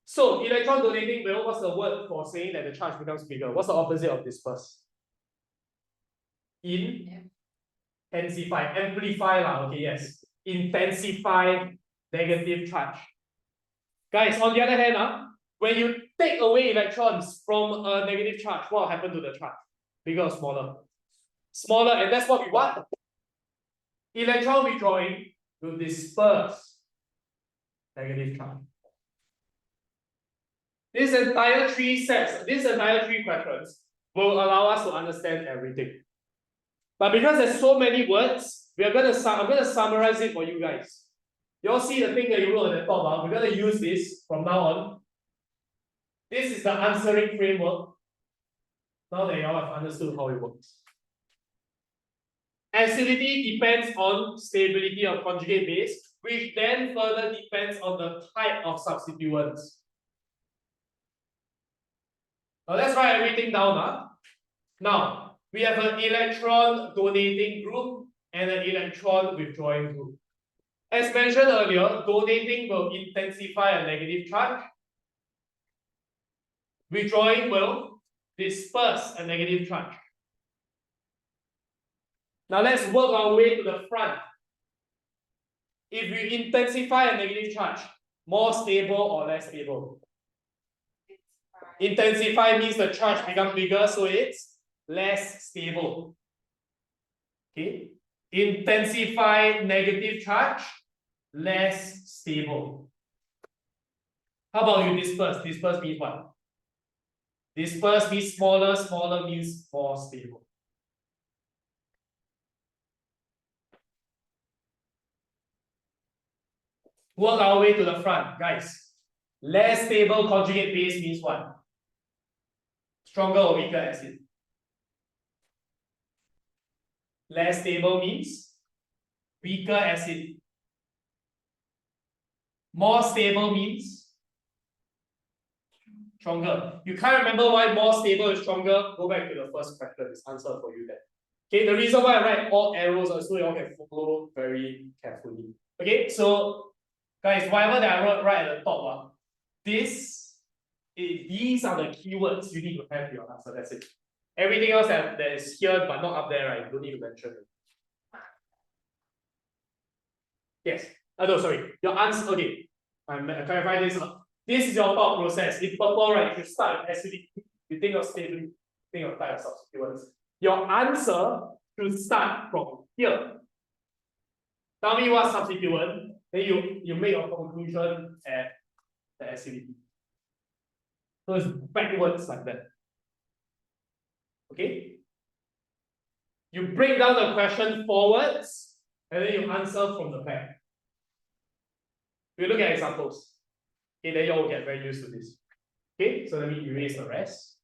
So, electron donating will, what's the word for saying that the charge becomes bigger? What's the opposite of disperse? Intensify, amplify lah, okay, yes. Intensify negative charge. Guys, on the other hand, when you take away electrons from a negative charge, what will happen to the charge? Bigger or smaller? Smaller, and that's what we want. Electron withdrawing will disperse negative charge. This entire three questions will allow us to understand everything. But because there's so many words, I'm gonna summarize it for you guys. You all see the thing that you wrote at the top. We're gonna use this from now on. This is the answering framework. Now that you all have understood how it works. Acidity depends on stability of conjugate base, which then further depends on the type of substituents. Now let's write everything down. Now, we have an electron donating group and an electron withdrawing group. As mentioned earlier, donating will intensify a negative charge. Withdrawing will disperse a negative charge. Now let's work our way to the front. If we intensify a negative charge, more stable or less stable? Intensify means the charge becomes bigger, so it's less stable. Okay? Intensify negative charge, less stable. How about you disperse? Disperse means what? Disperse means smaller, smaller means more stable. Work our way to the front, guys. Less stable conjugate base means what? Stronger or weaker acid? Less stable means weaker acid. More stable means stronger. You can't remember why more stable is stronger? Go back to the first question. It's answered for you there. Okay, the reason why I write all arrows so you all can follow very carefully. Okay, so guys, whatever that I wrote right at the top, these are the keywords you need to have your answer. That's it. Everything else that is here but not up there, right? You don't need to mention it. Yes. No, sorry. Your answer. Okay. I clarify this. This is your thought process. In purple, right? You start with acidity. You think of stability. Think of type of substituents. Your answer should start from here. Tell me what substituent. Then you make your conclusion at the acidity. So it's backwards like that. Okay? You break down the question forwards and then you answer from the back. We look at examples. Okay, then you all get very used to this. Okay, so let me erase the rest.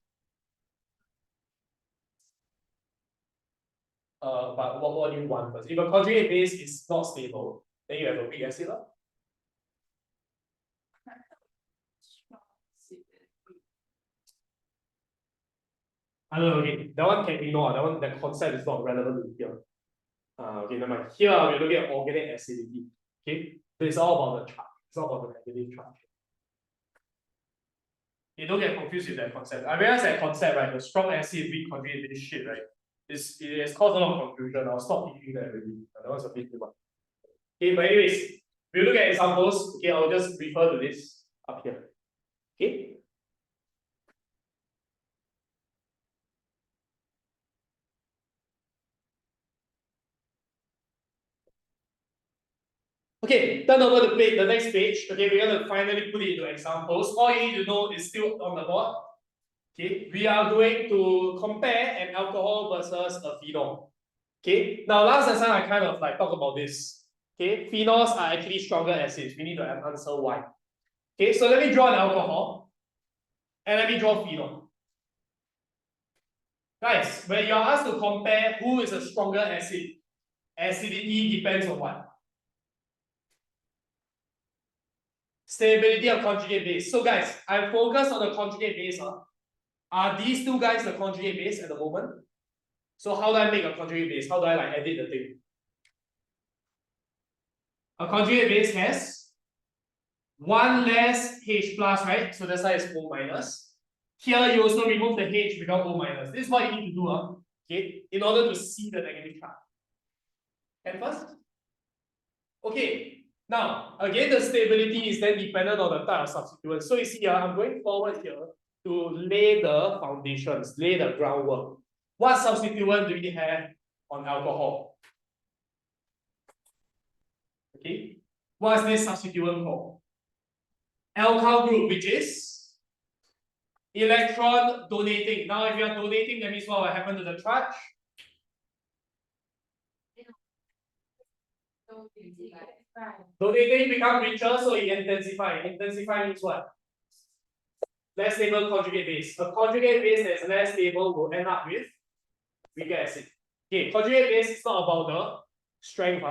But what do you want first? If a conjugate base is not stable, then you have a weak acid. I don't know, okay, that one can ignore. That one, that concept is not relevant to here. Okay, never mind. Here we're looking at organic acidity. Okay, so it's all about the charge. It's all about the negative charge. You don't get confused with that concept. I realize that concept, right? The strong acid weak conjugate this shit, right? It has caused a lot of confusion. I'll stop teaching that already. That was a bit too much. Okay, but anyways, if you look at examples, okay, I'll just refer to this up here. Okay. Okay, turn over the next page. Okay, we're going to finally put it into examples. All you need to know is still on the board. Okay, we are going to compare an alcohol versus a phenol. Okay, now last lesson I kind of like talk about this. Okay, phenols are actually stronger acids. We need to answer why. Okay, so let me draw an alcohol and let me draw phenol. Guys, when you are asked to compare who is a stronger acid, acidity depends on what? Stability of conjugate base. So guys, I focus on the conjugate base. Are these two guys the conjugate base at the moment? So how do I make a conjugate base? How do I like edit the thing? A conjugate base has one less H plus, right? So that's why it's O minus. Here you also remove the H, become O minus. This is what you need to do, okay, in order to see the negative charge. And first? Okay. Now, again, the stability is then dependent on the type of substituent. So you see here, I'm going forward here to lay the foundations, lay the groundwork. What substituent do we have on alcohol? Okay. What's this substituent called? Alkyl group, which is electron donating. Now, if you are donating, that means what will happen to the charge? Donating becomes richer, so it intensifies. Intensify means what? Less stable conjugate base. A conjugate base that is less stable will end up with weaker acid. Okay, conjugate base is not about the strength.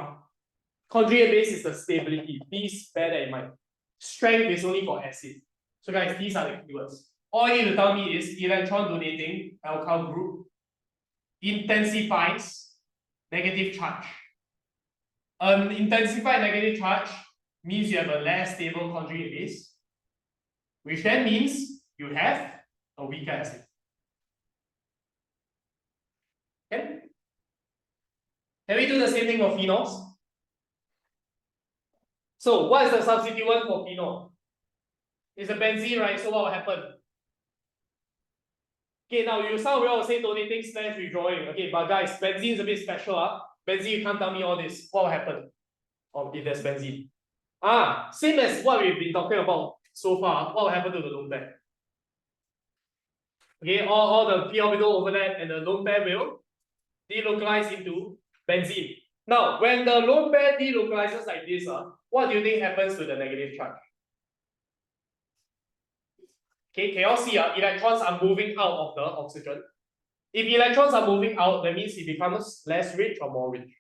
Conjugate base is the stability. Please bear that in mind. Strength is only for acid. So guys, these are the keywords. All you need to tell me is electron donating alkyl group intensifies negative charge. An intensified negative charge means you have a less stable conjugate base, which then means you have a weaker acid. Okay? Can we do the same thing for phenols? So what is the substituent for phenol? It's a benzene, right? So what will happen? Okay, now some will say donating slash withdrawing. Okay, but guys, benzene is a bit special. Benzene, you can't tell me all this. What will happen? If there's benzene. Same as what we've been talking about so far. What will happen to the lone pair? Okay, all the p orbital overlap and the lone pair will delocalize into benzene. Now, when the lone pair delocalizes like this, what do you think happens to the negative charge? Okay, can you all see electrons are moving out of the oxygen? If electrons are moving out, that means it becomes less rich or more rich?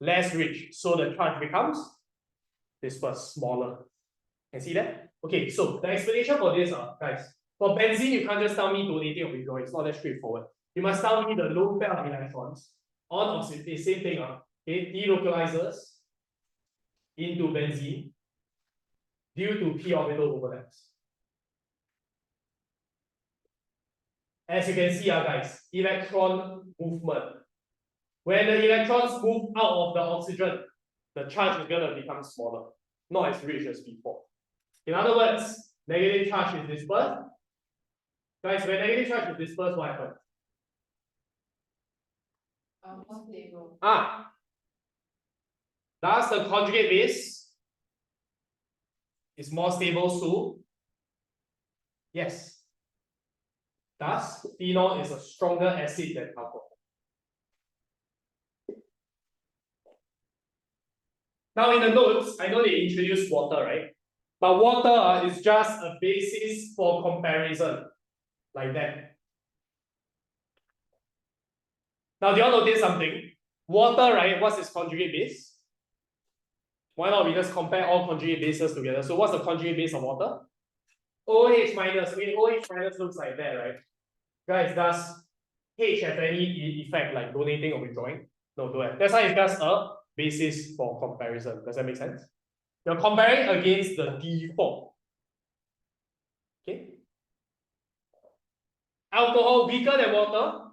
Less rich. So the charge becomes dispersed, smaller. Can see that? Okay, so the explanation for this, guys, for benzene, you can't just tell me donating or withdrawing. It's not that straightforward. You must tell me the lone pair of electrons on oxygen, the same thing, okay, delocalizes into benzene due to p orbital overlaps. As you can see, guys, electron movement. When the electrons move out of the oxygen, the charge is going to become smaller, not as rich as before. In other words, negative charge is dispersed. Guys, when negative charge is dispersed, what happens? More stable. Thus the conjugate base is more stable, so yes. Thus, phenol is a stronger acid than alcohol. Now in the notes, I know they introduced water, right? But water is just a basis for comparison, like that. Now, do you all notice something? Water, right? What's its conjugate base? Why not we just compare all conjugate bases together? So what's the conjugate base of water? OH minus. Okay, OH minus looks like that, right? Guys, does H have any effect like donating or withdrawing? No, don't have. That's why it's just a basis for comparison. Does that make sense? You're comparing against the default. Okay? Alcohol weaker than water,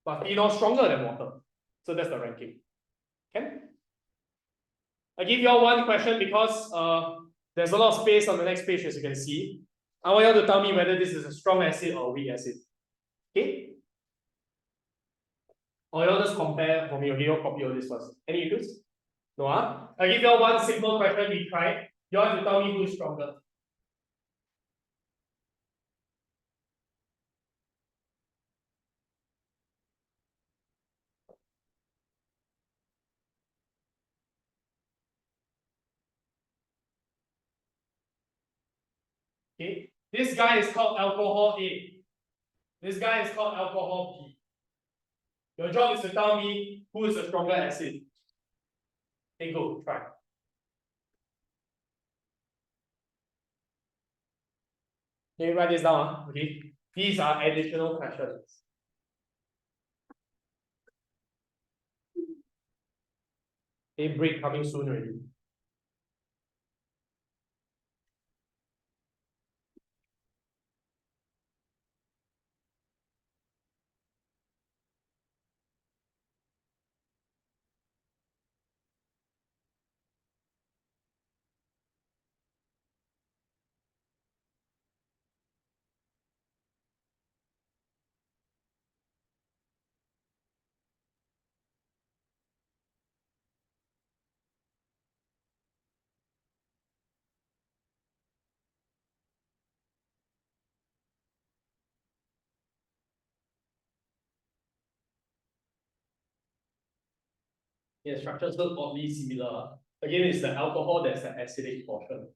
but phenol stronger than water. So that's the ranking. Okay? I give you all one question because there's a lot of space on the next page, as you can see. I want you to tell me whether this is a strong acid or a weak acid. Okay? Or you'll just compare for me, okay? You'll copy all this first. Any issues? No, huh? I give you all one simple question we try. You have to tell me who's stronger. Okay? This guy is called alcohol A. This guy is called alcohol B. Your job is to tell me who is the stronger acid. Okay, go, try. Okay, write this down. Okay, these are additional questions. Okay, break coming soon already. Yeah, structures look oddly similar. Again, it's the alcohol that's the acidic portion.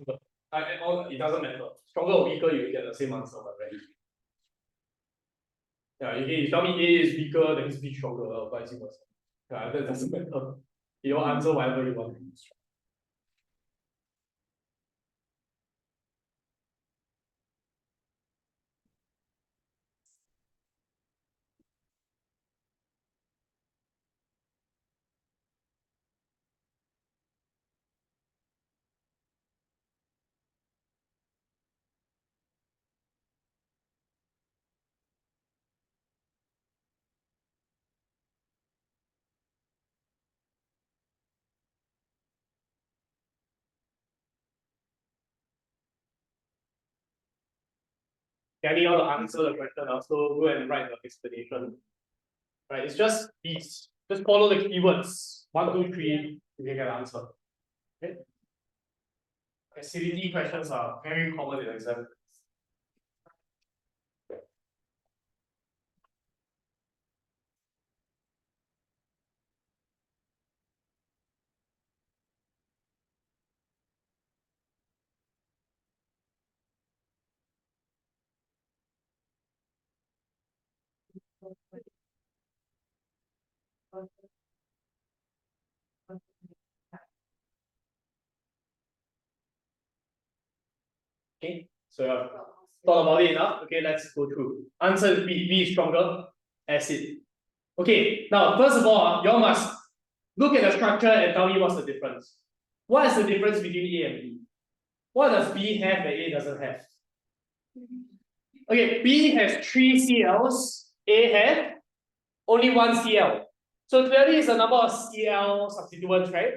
But it doesn't matter. Stronger or weaker, you get the same answer, but right? Yeah, you tell me A is weaker, then it's B stronger, or vice versa. Yeah, that doesn't matter. You'll answer whatever you want. Getting out to answer the question, also go and write the explanation. Right, it's just these. Just follow the keywords. 1, 2, 3, you can get an answer. Okay. Acidity questions are very common in exam. Okay, so you have thought about it enough. Okay, let's go through. Answer is B. B is stronger. Acid. Okay, now first of all, you all must look at the structure and tell me what's the difference. What is the difference between A and B? What does B have that A doesn't have? Okay, B has 3 CLs, A has only 1 CL. So clearly it's a number of CL substituents, right?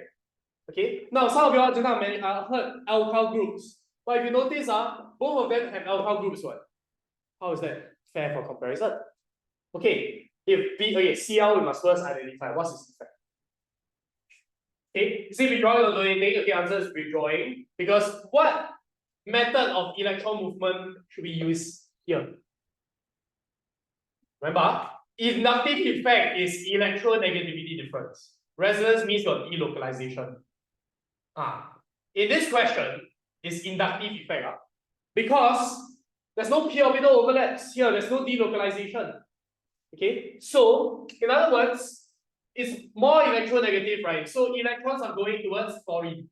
Okay, now some of you all just now heard alkyl groups. But if you notice, both of them have alkyl groups, what? How is that fair for comparison? Okay, if B, okay, Cl, we must first identify what's its effect. Okay, is it withdrawing or donating? Okay, answer is withdrawing. Because what method of electron movement should we use here? Remember, inductive effect is electronegativity difference. Resonance means your delocalization. In this question, is inductive effect. Because there's no p orbital overlaps here, there's no delocalization. Okay, so in other words, it's more electronegative, right? So electrons are going towards fluorine.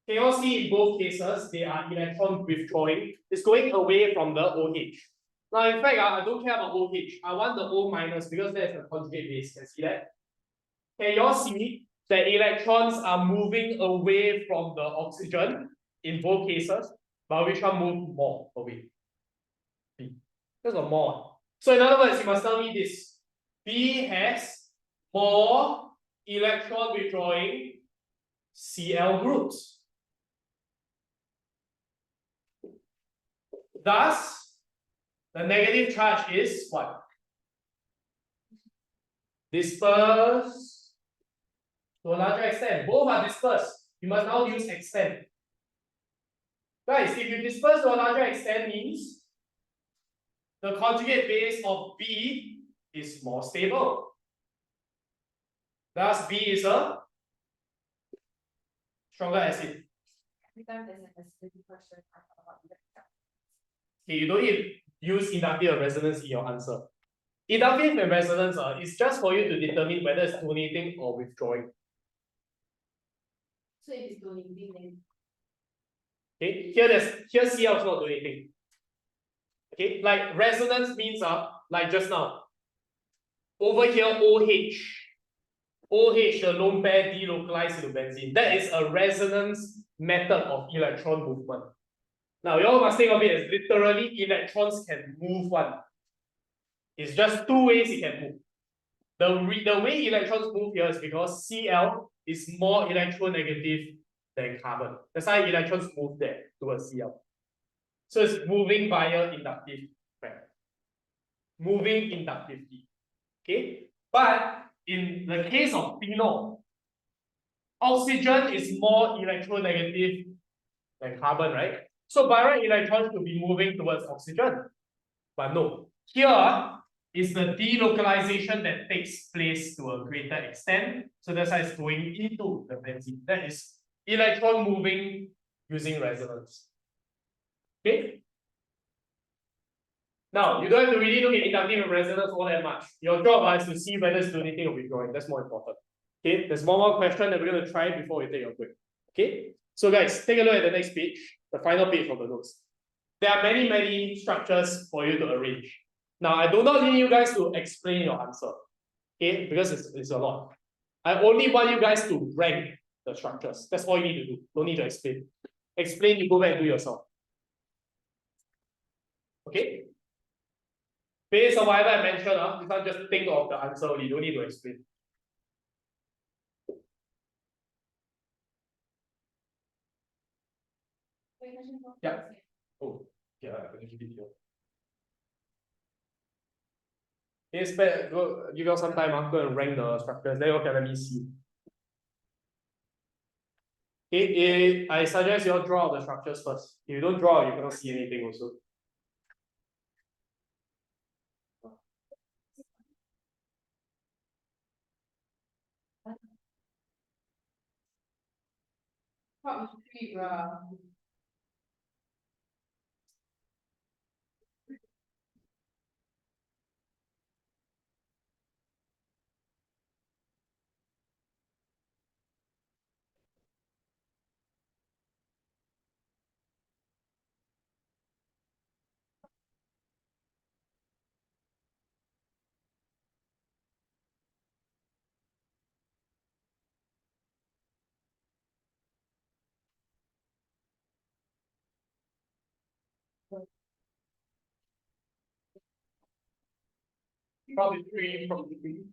Can you all see in both cases, they are electron withdrawing. It's going away from the OH. Now, in fact, I don't care about OH. I want the O minus because there's a conjugate base. Can you see that? Can you all see that electrons are moving away from the oxygen in both cases? But which one move more away? B. There's a more. So in other words, you must tell me this. B has more electron withdrawing Cl groups. Thus, the negative charge is what? Dispersed to a larger extent. Both are dispersed. You must now use extent. Guys, if you disperse to a larger extent means the conjugate base of B is more stable. Thus, B is a stronger acid. Every time there's an acidic question, I talk about electron. Okay, you don't need to use inductive resonance in your answer. Inductive and resonance is just for you to determine whether it's donating or withdrawing. So if it's donating, then Okay, here Cl is not donating. Okay, like resonance means like just now. Over here, OH. OH, the lone pair delocalized into benzene. That is a resonance method of electron movement. Now, you all must think of it as literally electrons can move one. It's just two ways it can move. The way electrons move here is because Cl is more electronegative than carbon. That's why electrons move there towards Cl. So it's moving via inductive pair. Moving inductively. Okay? But in the case of phenol, oxygen is more electronegative than carbon, right? So by right, electrons should be moving towards oxygen. But no. Here is the delocalization that takes place to a greater extent. So that's why it's going into the benzene. That is electron moving using resonance. Okay? Now, you don't have to really look at inductive and resonance all that much. Your job is to see whether it's donating or withdrawing. That's more important. Okay, there's one more question that we're going to try before we take a break. Okay, so guys, take a look at the next page, the final page of the notes. There are many structures for you to arrange. Now, I do not need you guys to explain your answer, okay, because it's a lot. I only want you guys to rank the structures. That's all you need to do. Don't need to explain. Explain, you go back and do yourself. Okay? Based on whatever I mentioned, you can't just think of the answer, you don't need to explain. Yeah. Oh, yeah, I'm gonna give it here. Yes, go give you all some time, I'm going to rank the structures, then you can let me see. Okay, I suggest you all draw out the structures first. If you don't draw, you cannot see anything also. probably Probably three, probably three.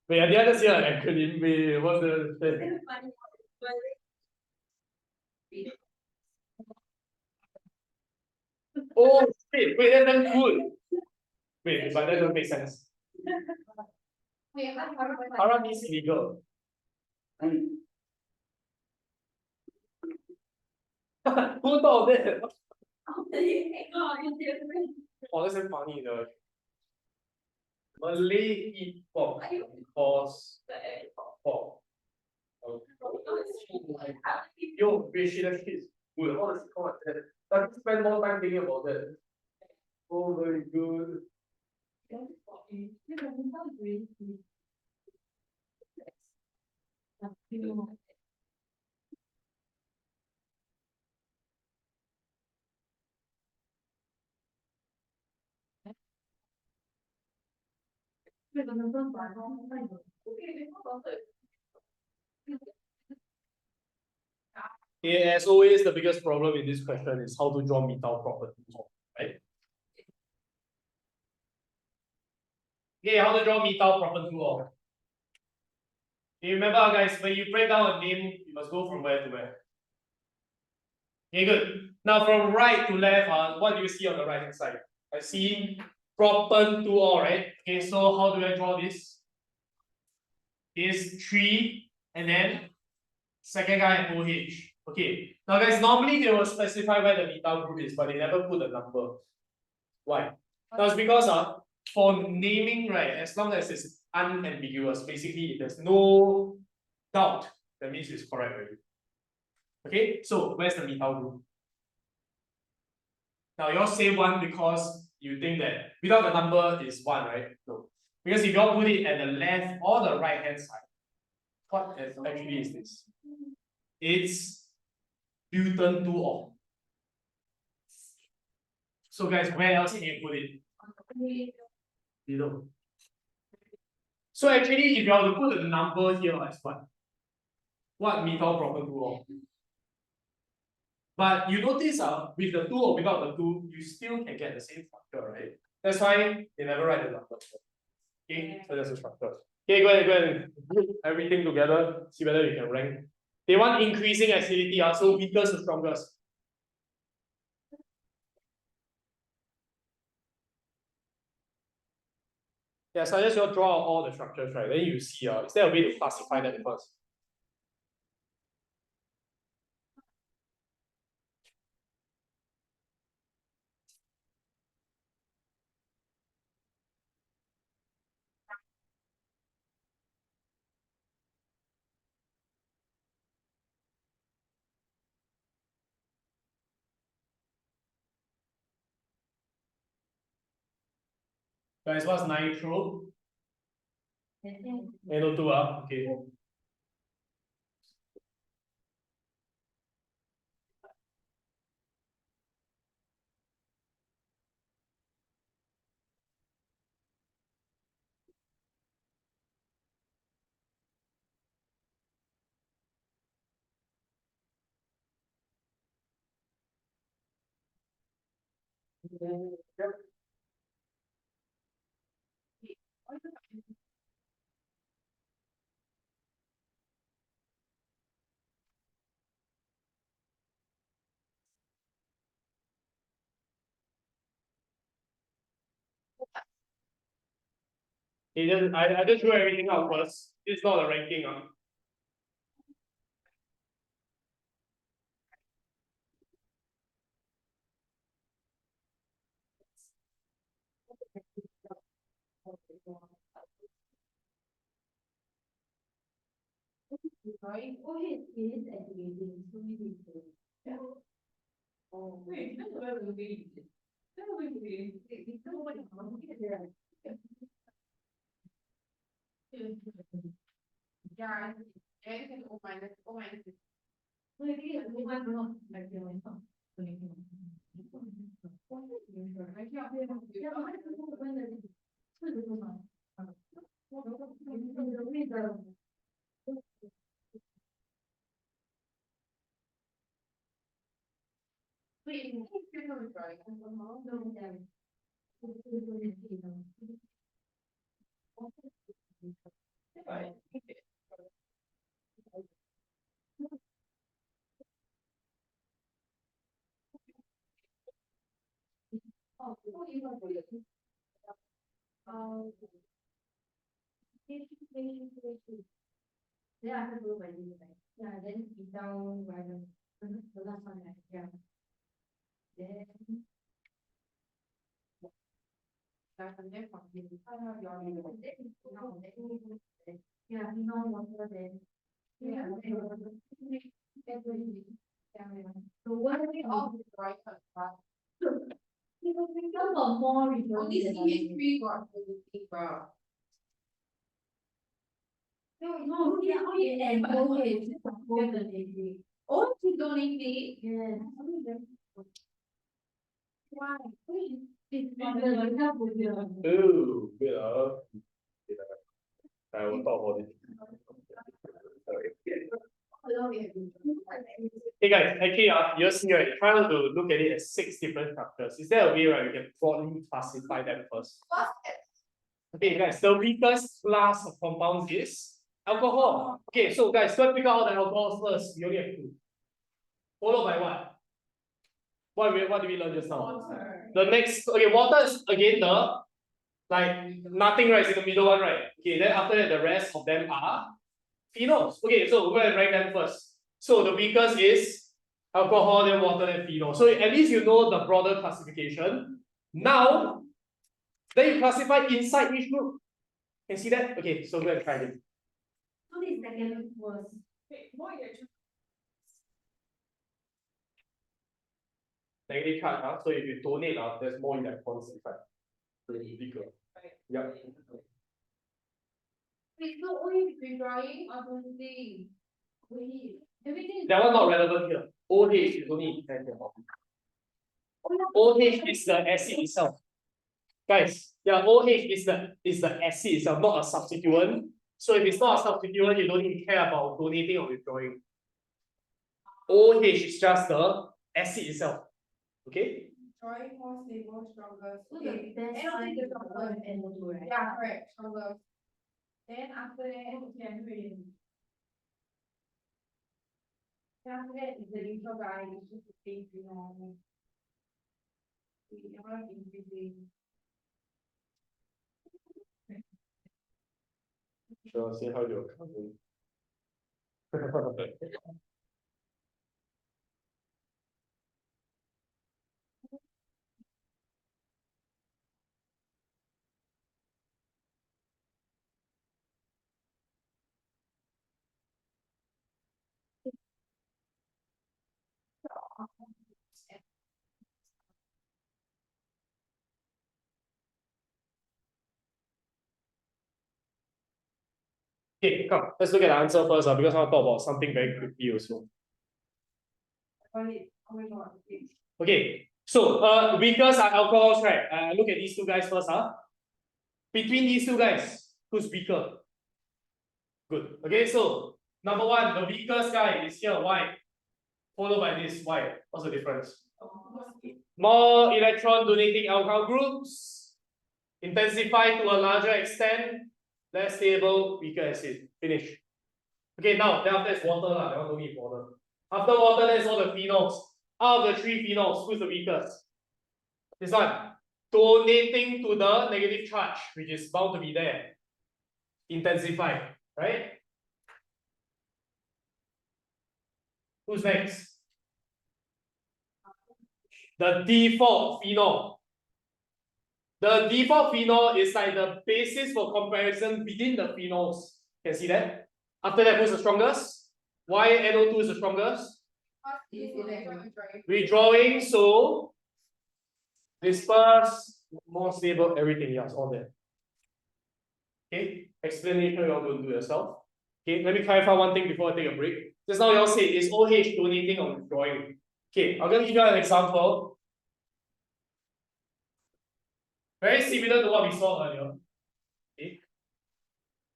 Wait, I didn't see an acronym. Wait, what's the oh wait, that's damn good. Wait, but that doesn't make sense. Wait, Haram means illegal. Who thought of that? Oh, that's so funny though. Malay eat pork because pork. Yo, she that shit is good. Honestly, come on. I have to spend more time thinking about that. Oh, very good. Okay, as always, the biggest problem in this question is how to draw metal properties, right? Okay, how to draw metal proper tool. Okay, remember guys, when you break down a name, you must go from where to where. Okay, good. Now from right to left, what do you see on the right hand side? I see proper to all, right? Okay, so how do I draw this? Is 3 and then second guy OH. Okay. Now guys, normally they will specify where the metal group is, but they never put the number. Why? That's because for naming, right, as long as it's unambiguous, basically if there's no doubt, that means it's correct already. Okay, so where's the metal group? Now you all say 1 because you think that without the number is 1, right? No. Because if you all put it at the left or the right hand side, what actually is this? It's butan 2-ol. So guys, where else can you put it? Below. So actually, if you are to put the number here as what metal proper 2-ol? But you notice with the 2 or without the 2, you still can get the same structure, right? That's why they never write the number. Okay, so that's the structure. Okay, go ahead and group everything together, see whether you can rank. They want increasing acidity, so weakest to strongest. Yeah, so I just will draw all the structures, right? Then you see, is there a way to classify that first? Guys, what's nitro? NO2, okay. I just drew everything out first. It's not a ranking. Ooh, good. I will talk about it. Hey guys, actually, you're seeing right, try to look at it as 6 different structures. Is there a way, right, we can broadly classify them first? Okay, guys, the weakest class of compounds is alcohol. Okay, so guys, let's figure out the alcohols first. We only have 2. Followed by what? What did we learn just now? Water. The next, okay, water is again the, like, nothing, right, is in the middle one, right? Okay, then after that, the rest of them are phenols. Okay, so we're going to write them first. So the weakest is alcohol, then water, then phenol. So at least you know the broader classification. Now, then you classify inside each group. Can you see that? Okay, so we're going to try it. So the second was more electron. Negative charge, so if you donate, there's more electrons inside. So it's bigger. Yep. Wait, so only withdrawing or donating? Wait, everything is. That one not relevant here. OH is only OH is the acid itself. Guys, yeah, OH is the acid itself, not a substituent. So if it's not a substituent, you don't need to care about donating or withdrawing. OH is just the acid itself. Okay? Drawing more stable, stronger. Okay. Then the stronger and right? Yeah, correct. Stronger. Then after that, okay, I'm ready. Then after that is the neutral guy, which is the same thing. We never increasing. Sure, see how you're coming. Okay, come, let's look at the answer first, because I want to talk about something very quickly also. Okay, so weakest are alcohols, right? Look at these 2 guys first, Between these 2 guys, who's weaker? Good. Okay, so number 1, the weakest guy is here, Y. Followed by this, Y. What's the difference? More electron donating alkyl groups, intensify to a larger extent, less stable, weaker acid. Finish. Okay, now then after that's water, that one don't need water. After water, there's all the phenols. Out of the 3 phenols, who's the weakest? This one. Donating to the negative charge, which is bound to be there. Intensify, right? Who's next? The default phenol. The default phenol is like the basis for comparison within the phenols. Can you see that? After that, who's the strongest? Why NO2 is the strongest? Withdrawing, so disperse, more stable, everything, yes, all that. Okay, explanation you're going to do yourself. Okay, let me clarify one thing before I take a break. Just now you all said, is OH donating or withdrawing? Okay, I'm going to give you an example. Very similar to what we saw earlier. Okay,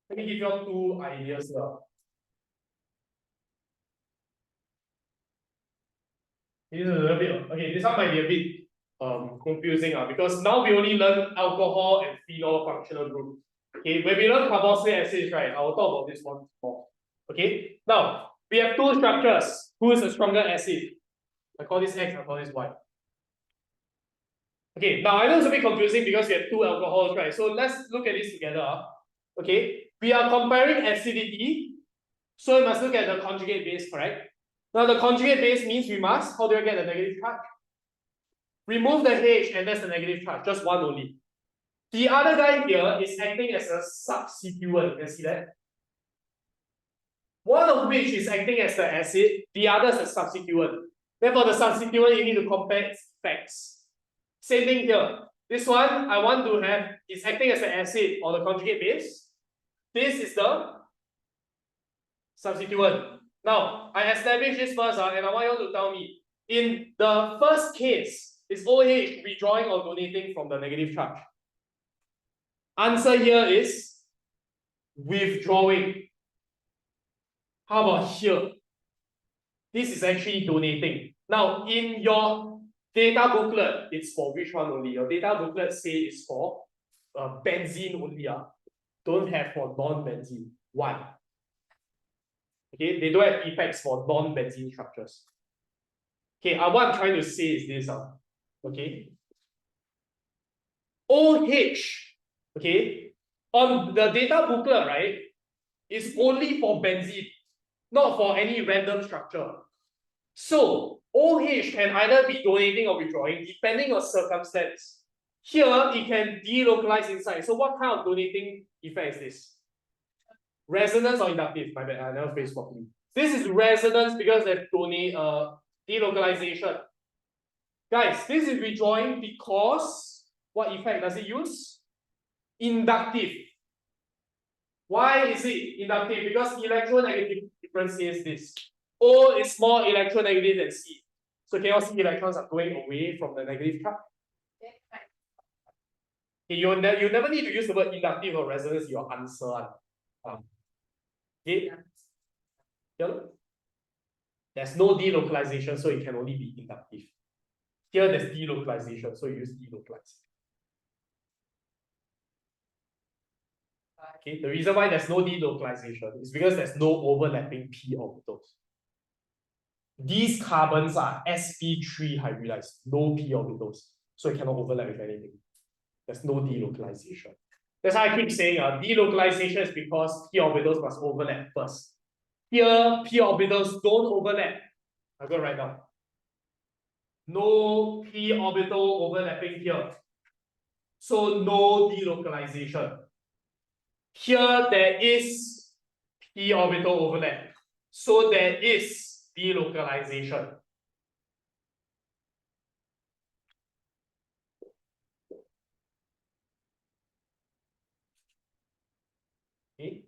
let me give you all 2 ideas here. This is a little bit, okay, this one might be a bit confusing because now we only learn alcohol and phenol functional group. Okay, when we learn carboxylic acids, right, I will talk about this one more. Okay, now we have 2 structures. Who is a stronger acid? I call this X, I call this Y. Okay, now I know it's a bit confusing because we have 2 alcohols, right? So let's look at this together. Okay, we are comparing acidity, so we must look at the conjugate base, correct? Now the conjugate base means we must, how do I get the negative charge? Remove the H and that's the negative charge, just one only. The other guy here is acting as a substituent, you can see that? One of which is acting as the acid, the other is a substituent. Therefore, the substituent, you need to compare its effects. Same thing here. This one, I want to have, is acting as the acid or the conjugate base. This is the substituent. Now, I established this first, and I want you to tell me, in the first case, is OH withdrawing or donating from the negative charge? Answer here is withdrawing. How about here? This is actually donating. Now, in your data booklet, it's for which one only? Your data booklet say it's for benzene only. Don't have for non-benzene. Why? Okay, they don't have effects for non-benzene structures. Okay, what I'm trying to say is this. Okay. OH, okay, on the data booklet, right, is only for benzene, not for any random structure. So OH can either be donating or withdrawing depending on circumstance. Here, it can delocalize inside. So what kind of donating effect is this? Resonance or inductive? My bad, I never phrased properly. This is resonance because there's delocalization. Guys, this is withdrawing because what effect does it use? Inductive. Why is it inductive? Because electronegative difference says this. O is more electronegative than C. So chaos C electrons are going away from the negative charge. Okay, you never need to use the word inductive or resonance in your answer. Okay. There's no delocalization, so it can only be inductive. Here there's delocalization, so you use delocalize. Okay, the reason why there's no delocalization is because there's no overlapping p orbitals. These carbons are sp3 hybridized, no p orbitals, so it cannot overlap with anything. There's no delocalization. That's why I keep saying delocalization is because p orbitals must overlap first. Here, p orbitals don't overlap. I'm going to write down. No p orbital overlapping here. So no delocalization. Here there is p orbital overlap. So there is delocalization. Okay.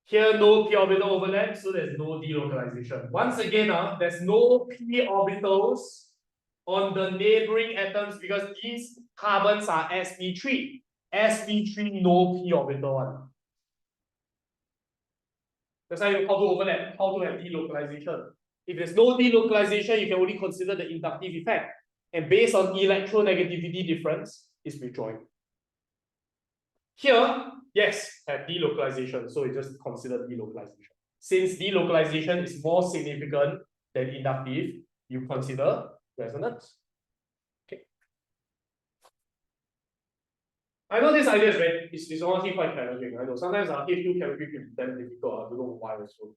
Here no p orbital overlap, so there's no delocalization. Once again, there's no p orbitals on the neighboring atoms because these carbons are sp3. sp3 no p orbital one. That's how to overlap, how to have delocalization. If there's no delocalization, you can only consider the inductive effect. And based on electronegativity difference, is withdrawing. Here, yes, have delocalization, so you just consider delocalization. Since delocalization is more significant than inductive, you consider resonance. Okay. I know this idea is honestly quite challenging. I know sometimes our H2 chemistry can be damn difficult. I don't know why also.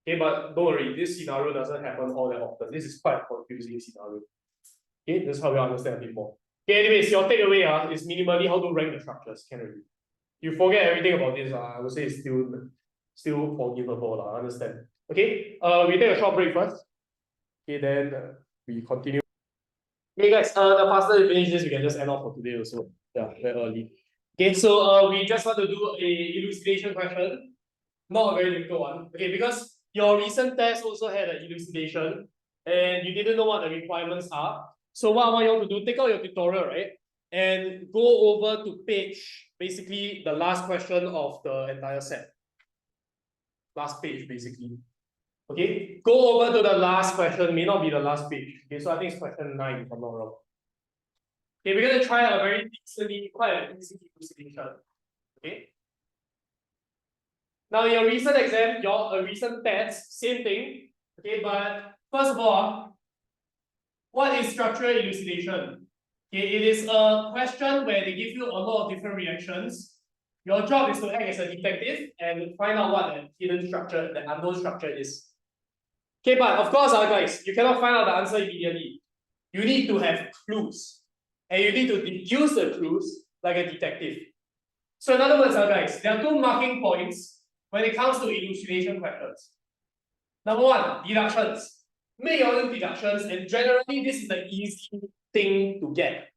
Okay, but don't worry, this scenario doesn't happen all that often. This is quite a confusing scenario. Okay, that's how we understand a bit more. Okay, anyways, your takeaway is minimally how to rank the structures. Can already. You forget everything about this, I would say it's still forgivable. I understand. Okay, we take a short break first. Okay, then we continue. Okay, guys, the faster we finish this, we can just end off for today also. Yeah, very early. Okay, so we just want to do a elucidation question. Not a very difficult one. Okay, because your recent test also had an elucidation and you didn't know what the requirements are. So what I want you all to do, take out your tutorial, right? And go over to page, basically the last question of the entire set. Last page, basically. Okay, go over to the last question, may not be the last page. Okay, so I think it's question 9 if I'm not wrong. Okay, we're going to try a very easily, quite an easy elucidation. Okay. Now, your recent exam, your recent test, same thing. Okay, but first of all, what is structural elucidation? Okay, it is a question where they give you a lot of different reactions. Your job is to act as a detective and find out what the hidden structure, the unknown structure is. Okay, but of course, guys, you cannot find out the answer immediately. You need to have clues. And you need to deduce the clues like a detective. So in other words, guys, there are 2 marking points when it comes to elucidation questions. Number 1, deductions. Make your own deductions, and generally this is the easy thing to get.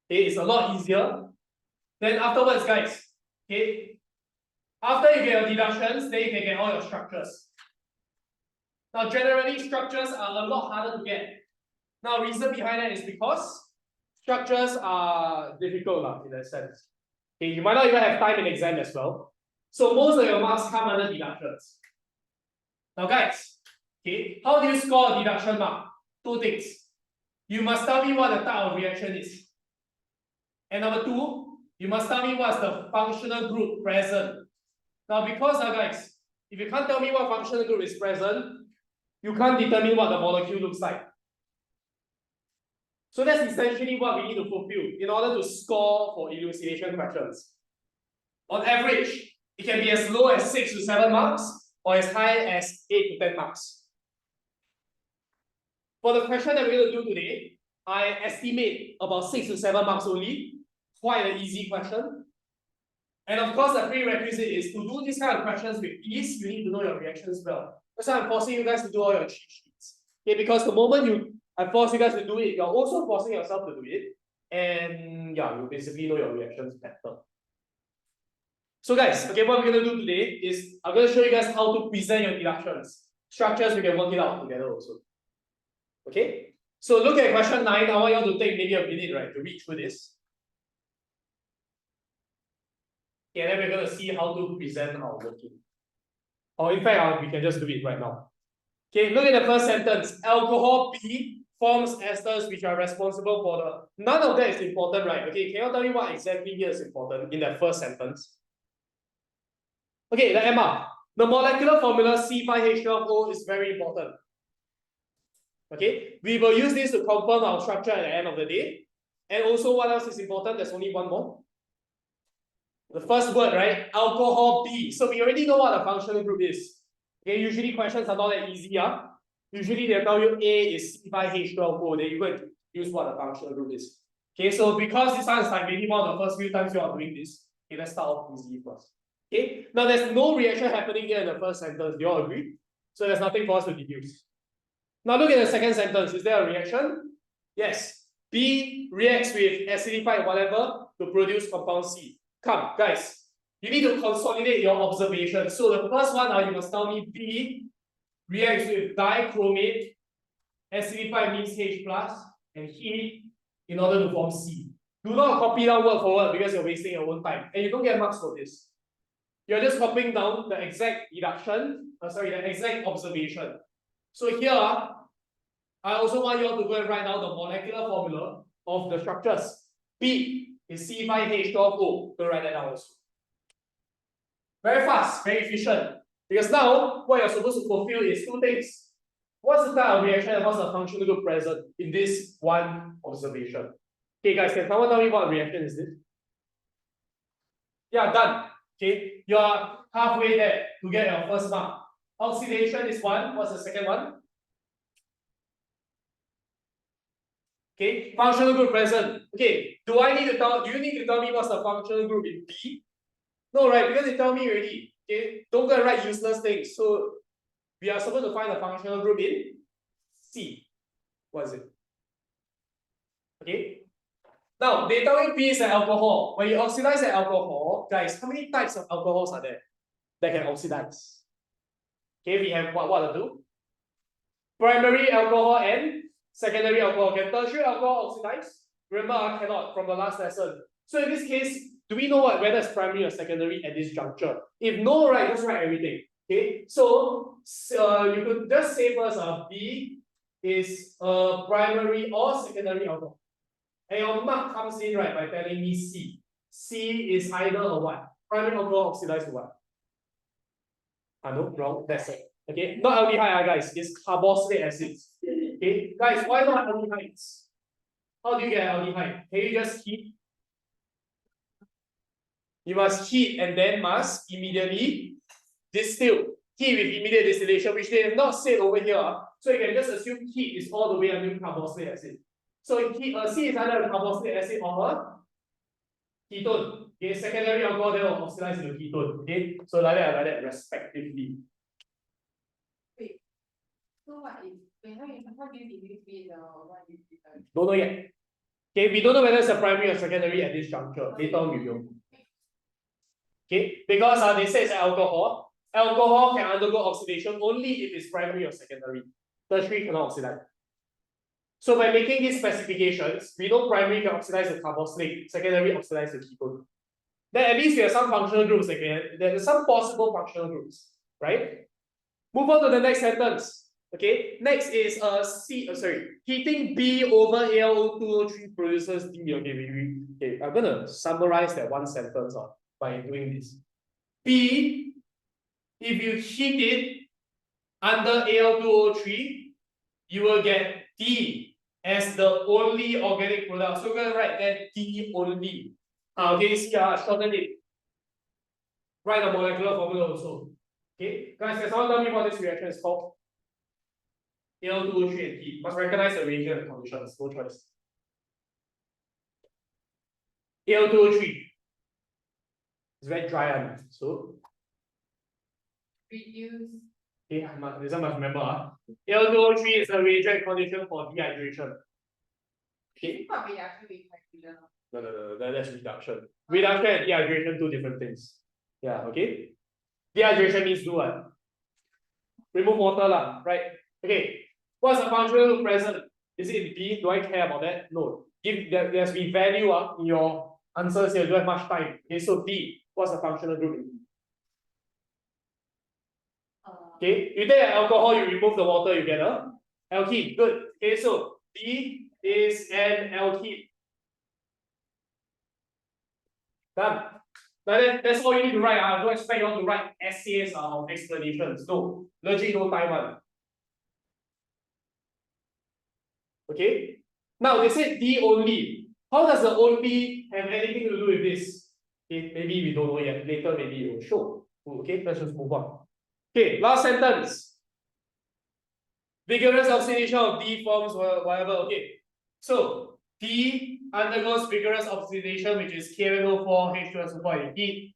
Okay, it's a lot easier. Then afterwards, guys, okay, after you get your deductions, then you can get all your structures. Now, generally, structures are a lot harder to get. Now, reason behind that is because structures are difficult in that sense. Okay, you might not even have time in exam as well. So most of your marks come under deductions. Now guys, okay, how do you score a deduction mark? Two things. You must tell me what the type of reaction is. And number two, you must tell me what's the functional group present. Now because guys, if you can't tell me what functional group is present, you can't determine what the molecule looks like. So that's essentially what we need to fulfill in order to score for elucidation questions. On average, it can be as low as 6 to 7 marks or as high as 8 to 10 marks. For the question that we're going to do today, I estimate about 6 to 7 marks only. Quite an easy question. And of course, the prerequisite is to do these kind of questions with ease, you need to know your reactions well. That's why I'm forcing you guys to do all your cheat sheets. Okay, because the moment I force you guys to do it, you're also forcing yourself to do it. And yeah, you basically know your reactions better. So guys, okay, what we're going to do today is I'm going to show you guys how to present your deductions. Structures, we can work it out together also. Okay? So look at question 9. I want you all to take maybe a minute, right, to read through this. Okay, then we're going to see how to present our working. Or in fact, we can just do it right now. Okay, look at the first sentence. Alcohol B forms esters which are responsible for the... None of that is important, right? Okay, can you tell me what exactly here is important in that first sentence? Okay, the Emma. The molecular formula C5H12O is very important. Okay, we will use this to confirm our structure at the end of the day. And also, what else is important? There's only one more. The first word, right? Alcohol B. So we already know what a functional group is. Okay, usually questions are not that easy. Usually they tell you A is C5H12O. Then you go and use what a functional group is. Okay, so because this one is like maybe one of the first few times you are doing this, okay, let's start off easy first. Okay, now there's no reaction happening here in the first sentence. Do you all agree? So there's nothing for us to deduce. Now look at the second sentence. Is there a reaction? Yes. B reacts with acidified whatever to produce compound C. Come, guys. You need to consolidate your observation. So the first one, you must tell me B reacts with dichromate. Acidified means H plus and heat in order to form C. Do not copy down word for word because you're wasting your own time. And you don't get marks for this. You're just copying down the exact deduction, the exact observation. So here, I also want you all to go and write down the molecular formula of the structures. B is C5H12O. Go write that down also. Very fast, very efficient. Because now, what you're supposed to fulfill is two things. What's the type of reaction and what's the functional group present in this one observation? Okay, guys, can someone tell me what reaction is this? Yeah, done. Okay, you're halfway there to get your first mark. Oxidation is one. What's the second one? Okay, functional group present. Okay, do you need to tell me what's the functional group in B? No, right? Because they tell me already. Okay, don't go and write useless things. So we are supposed to find the functional group in C. What is it? Okay. Now they tell you B is an alcohol. When you oxidize an alcohol, guys, how many types of alcohols are there that can oxidize? Okay, we have what are the two? Primary alcohol and secondary alcohol. Can tertiary alcohol oxidize? Remember, cannot from the last lesson. So in this case, do we know whether it's primary or secondary at this juncture? If no, right, just write everything. Okay, so you could just say first, B is primary or secondary alcohol. And your mark comes in, right, by telling me C. C is either a what? Primary alcohol oxidized to what? No, wrong. That's it. Okay, not aldehyde, guys. It's carboxylate acids. Okay, guys, why not aldehydes? How do you get aldehyde? Can you just heat? You must heat and then must immediately distill. Heat with immediate distillation, which they have not said over here. So you can just assume heat is all the way until carboxylate acid. So C is either a carboxylate acid or a ketone. Okay, secondary alcohol then will oxidize into ketone. Okay, so like that, respectively. Wait. So what is? How do you deduce B or what is different? Don't know yet. Okay, we don't know whether it's a primary or secondary at this juncture. Later on we will. Okay, because they say it's alcohol. Alcohol can undergo oxidation only if it's primary or secondary. Tertiary cannot oxidize. So by making these specifications, we know primary can oxidize the carboxylate, secondary oxidize the ketone. then at least we have some functional groups again. There's some possible functional groups, right? Move on to the next sentence. Okay, next is heating B over AlO2O3 produces D. Okay, I'm gonna summarize that one sentence by doing this. B, if you heat it under AlO2O3, you will get D as the only organic product. So we're gonna write that D only. Okay, see, shorten it. Write the molecular formula also. Okay, guys, can someone tell me what this reaction is called? AlO2O3 and D. Must recognize the reagent and conditions, no choice. AlO2O3. It's very dry, so Reduce. okay, this one must remember. AlO2O3 is a reagent condition for dehydration. Okay. What reaction with hydrogen? No, that's reduction. Reduction and dehydration, two different things. Yeah, okay. Dehydration means do what? Remove water lah, right? Okay. What's the functional group present? Is it in B? Do I care about that? No. If there's be value in your answers here, you don't have much time. Okay, so B, what's the functional group in B? Okay, you take alcohol, you remove the water, you get a alkene. Good. Okay, so B is an alkene. Done. That's all you need to write. I don't expect you all to write essays or explanations. No, legit no time one. Okay. Now they said D only. How does the only have anything to do with this? Okay, maybe we don't know yet. Later, maybe it will show. Okay, let's just move on. Okay, last sentence. Vigorous oxidation of D forms whatever. Okay, so D undergoes vigorous oxidation, which is KNO4 H2SO4 and heat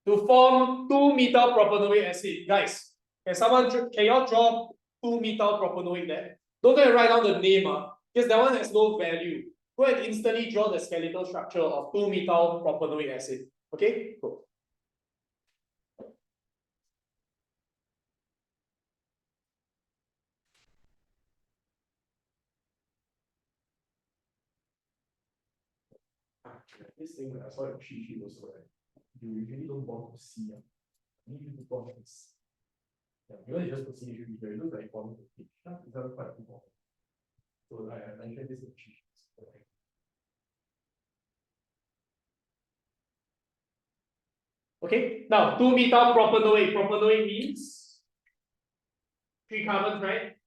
to form 2-methyl propanoic acid. Guys, can y'all draw 2-methyl propanoic there? Don't go and write down the name, because that one has no value. Go and instantly draw the skeletal structure of 2-methyl propanoic acid. Okay, cool. This thing when I saw your cheat sheet also, right? You usually don't want to see. You need to want to see. Yeah, because you just put CH3 here, it looks like one to teach. It's not quite important. So I mentioned this in the cheat sheets. Okay, now 2-methyl propanoic. Propanoic means 3 carbons, right?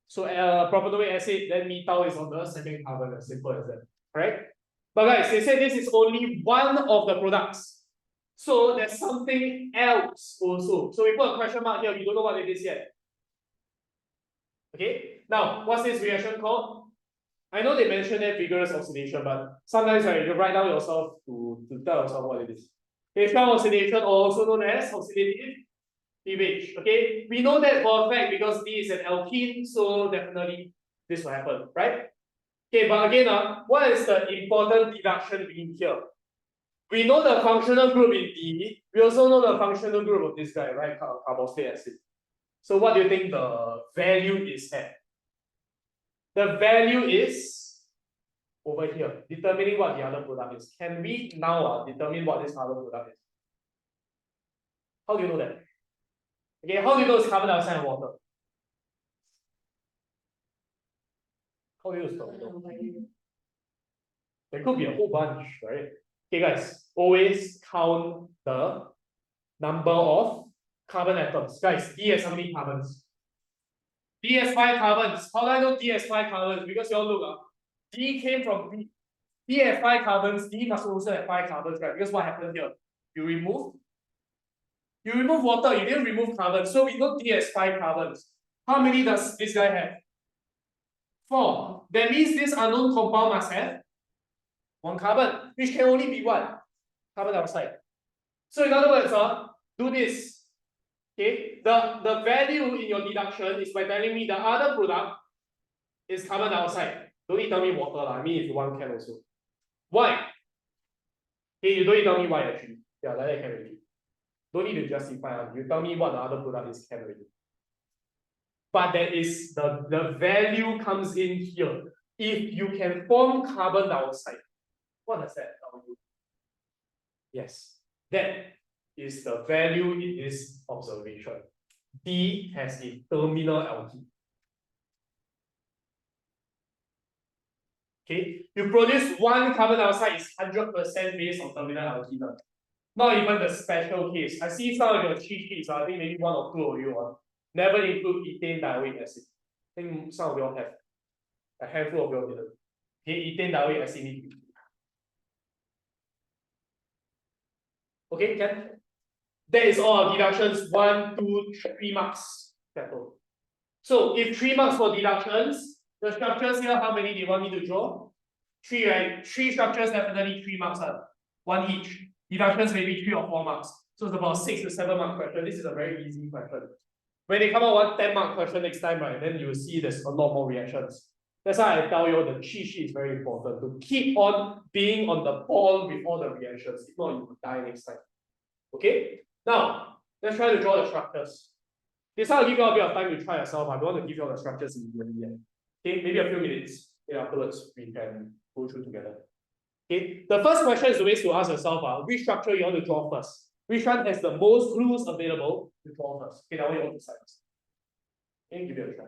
So propanoic acid, then methyl is on the second carbon, as simple as that. Right? But guys, they said this is only one of the products. So there's something else also. So we put a question mark here, we don't know what it is yet. Okay, now what's this reaction called? I know they mentioned that vigorous oxidation, but sometimes right, you write down yourself to tell yourself what it is. Phenols oxidation, also known as oxidative cleavage. Okay, we know that for a fact because D is an alkene, so definitely this will happen, right? Okay, but again, what is the important deduction in here? We know the functional group in D, we also know the functional group of this guy, right? Carboxylic acid. So what do you think the value is at? The value is over here, determining what the other product is. Can we now determine what this other product is? How do you know that? Okay, how do you know it's carbon dioxide and water? How do you know? There could be a whole bunch, right? Okay, guys, always count the number of carbon atoms. Guys, D has how many carbons? D has 5 carbons. How do I know D has 5 carbons? Because you all look, D came from B. D has 5 carbons. D must also have 5 carbons, right? Because what happened here? You remove water, you didn't remove carbon. So we know D has 5 carbons. How many does this guy have? 4. That means this unknown compound must have 1 carbon, which can only be what? Carbon dioxide. So in other words, do this. Okay, the value in your deduction is by telling me the other product is carbon dioxide. Don't need to tell me water. I mean, if you want, can also. Why? Okay, you don't need to tell me why actually. Yeah, like that can already. Don't need to justify. You tell me what the other product is, can already. But that is the value comes in here. if you can form carbon dioxide, what does that tell you? Yes, that is the value in this observation. D has a terminal alkene. Okay, you produce one carbon dioxide is 100% based on terminal alkene. Not even the special case. I see some of your cheat sheets, I think maybe one or two of you never include ethane dioic acid. I think some of you all have. A handful of you all didn't. Okay, ethane dioic acid need to be. Okay, can? That is all our deductions. 1, 2, 3 marks. Settled. So if 3 marks for deductions, the structures here, how many do you want me to draw? 3, right? 3 structures, definitely 3 marks. 1 each. Deductions maybe 3 or 4 marks. So it's about 6 to 7 mark question. This is a very easy question. When they come out one 10 mark question next time, right, then you will see there's a lot more reactions. That's why I tell you the cheat sheet is very important to keep on being on the ball with all the reactions. If not, you will die next time. Okay? Now, let's try to draw the structures. This time I'll give you a bit of time to try yourself. I don't want to give you all the structures immediately yet. Okay, maybe a few minutes. Okay, afterwards we can go through together. Okay, the first question is the ways to ask yourself, which structure you want to draw first? Which one has the most clues available to draw first? Okay, that one you want to decide. Okay, give it a try.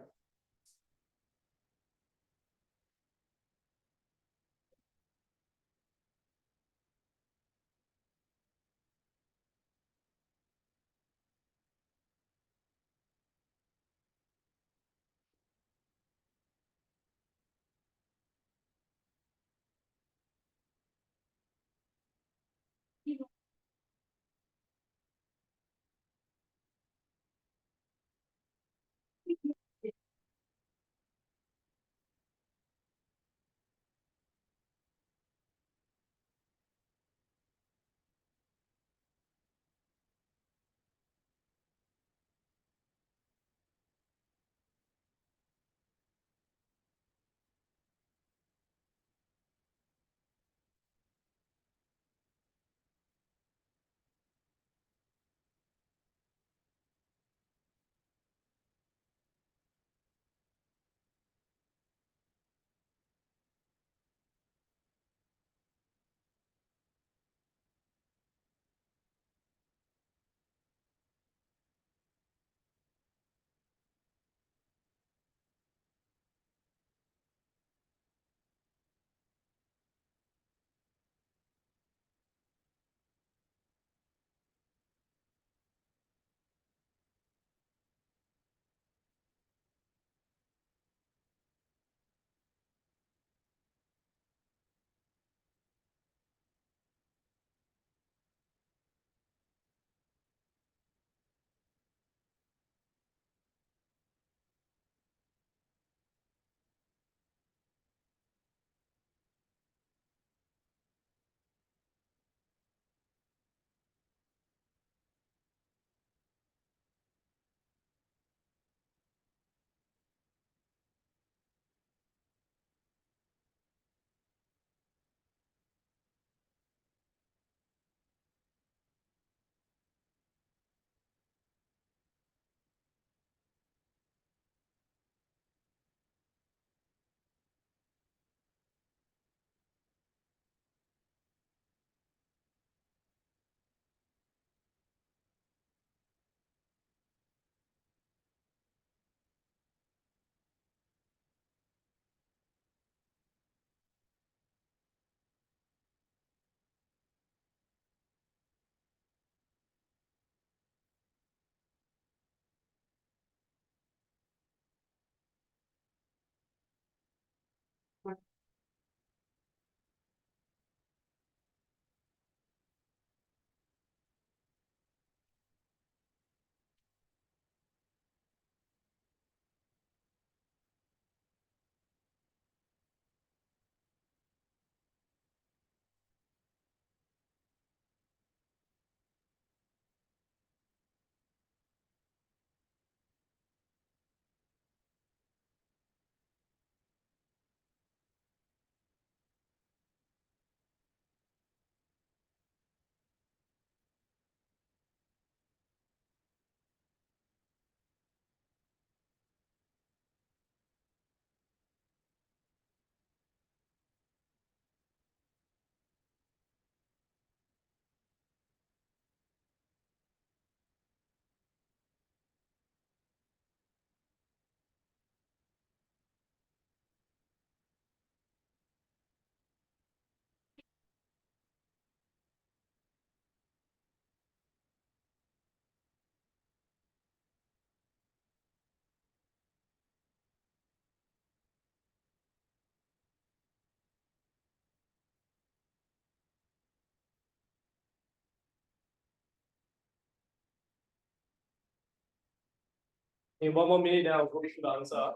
In 1 more minute, then I'll go through the answer.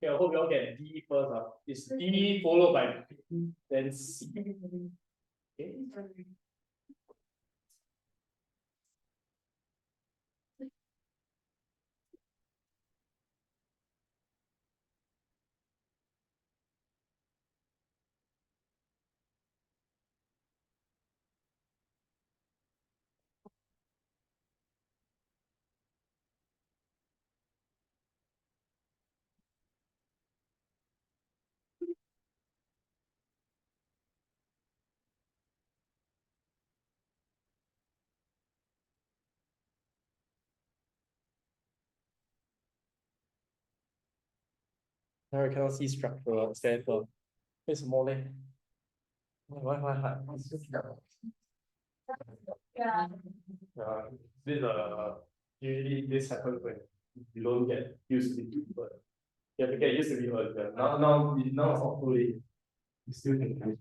Okay, I hope you all get D first. It's D followed by B, then C. Okay. Now I cannot see structure, center. It's more like why? Yeah. This usually this happens when you don't get used to it, but you have to get used to it earlier. Now it's not too late. You still can do it.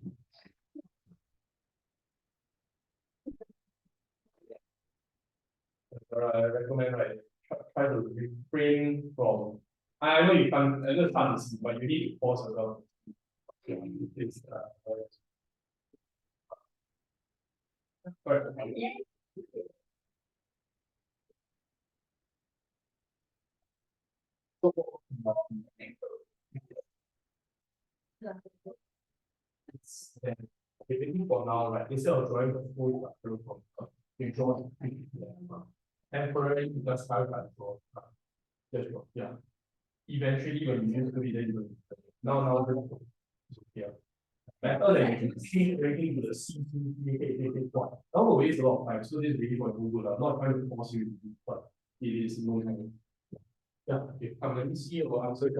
I recommend try to refrain from. I know you can't. I know it's hard to see, but you need to pause as well. It's Waiting for now, right? Instead of drawing the full structure from you draw temporary because I draw. Yeah. Eventually, when you use it, then you will. Now it's okay. Better than you can see everything to the C, one. That will waste a lot of time. So this is really for Google. I'm not trying to force you to do, but it is no time. Yeah, okay. Let me see your answer.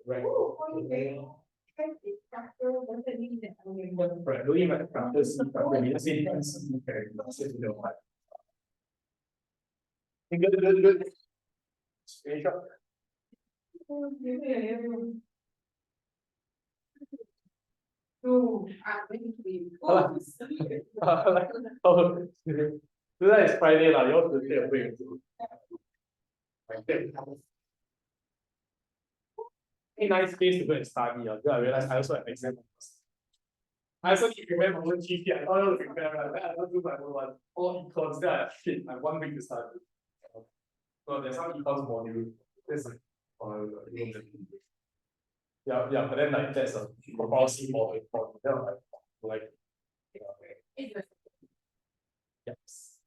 Right. Right. Don't even practice. Good. Screenshot. No, I'm waiting for you. Oh, today is Friday, you have to take a break. A nice place to go and study. I realized I also have exam. I also need to prepare my own GP. I thought I would prepare, I don't do my own one. All econs, then I shit, I have 1 week to study. So there's some econs module. This is yeah, but then like that's a policy model for them, like yes.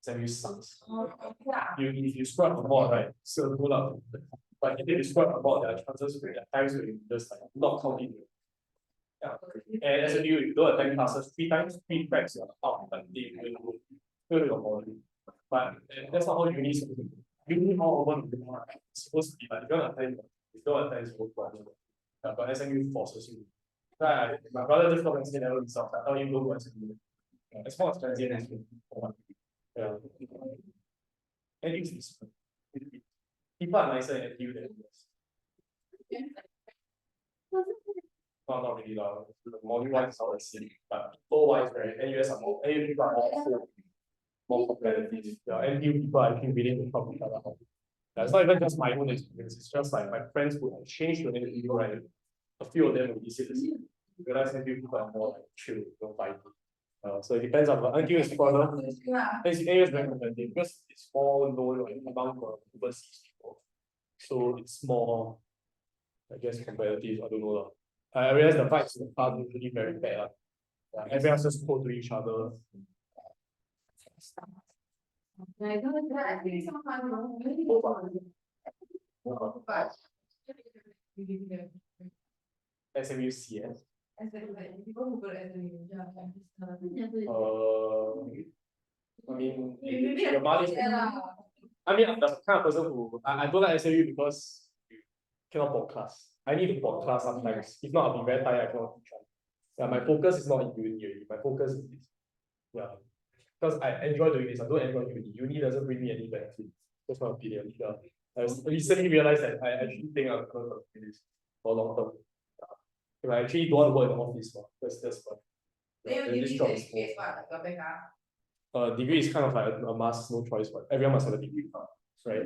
Semi sucks. If you scrub a board, right? So pull up. But if you scrub a board, there are chances where at times where you just like not counting. Yeah. And as a you don't attend classes 3 cracks you're out, but they will fill your body. But that's not how uni is supposed to be. Uni all over the world, it's supposed to be like you don't attend, it's whole problem. But SMU forces you. Right, my brother just got SMU never himself. I tell him go to SMU. It's more expensive than SMU. Yeah. And it's people are nicer at you than us. Not really loud. The module wise is all the same, but people wise, right? NUS are more, NU people are more competitive. Yeah, NU people are actually willing to help each other out. It's not even just my own experience, it's just like my friends who have changed to NU, right? A few of them will be the same. You realize NU people are more like chill, don't fight. So it depends on what NU is further. NU is very competitive because it's more known like, among overseas people. So it's more, I guess, competitive. I don't know. I realize the vibes in the class is really very bad. Everyone's just cold to each other. SMU CS. I mean, your money. I mean, I'm the kind of person who I don't like SMU because you cannot podcast. I need to for class sometimes. If not, I'll be very tired. I cannot teach. Yeah, my focus is not in uni already. My focus is this. Yeah. Because I enjoy doing this. I don't enjoy uni. Uni doesn't bring me any benefit. That's my opinion. Yeah. I recently realized that I actually think I'm going to do this for long term. Yeah. I actually don't want to work in the office. That's fun. Then This you job need is to educate what, like a backup. degree is kind of like a must, no choice, but everyone must have a degree, right?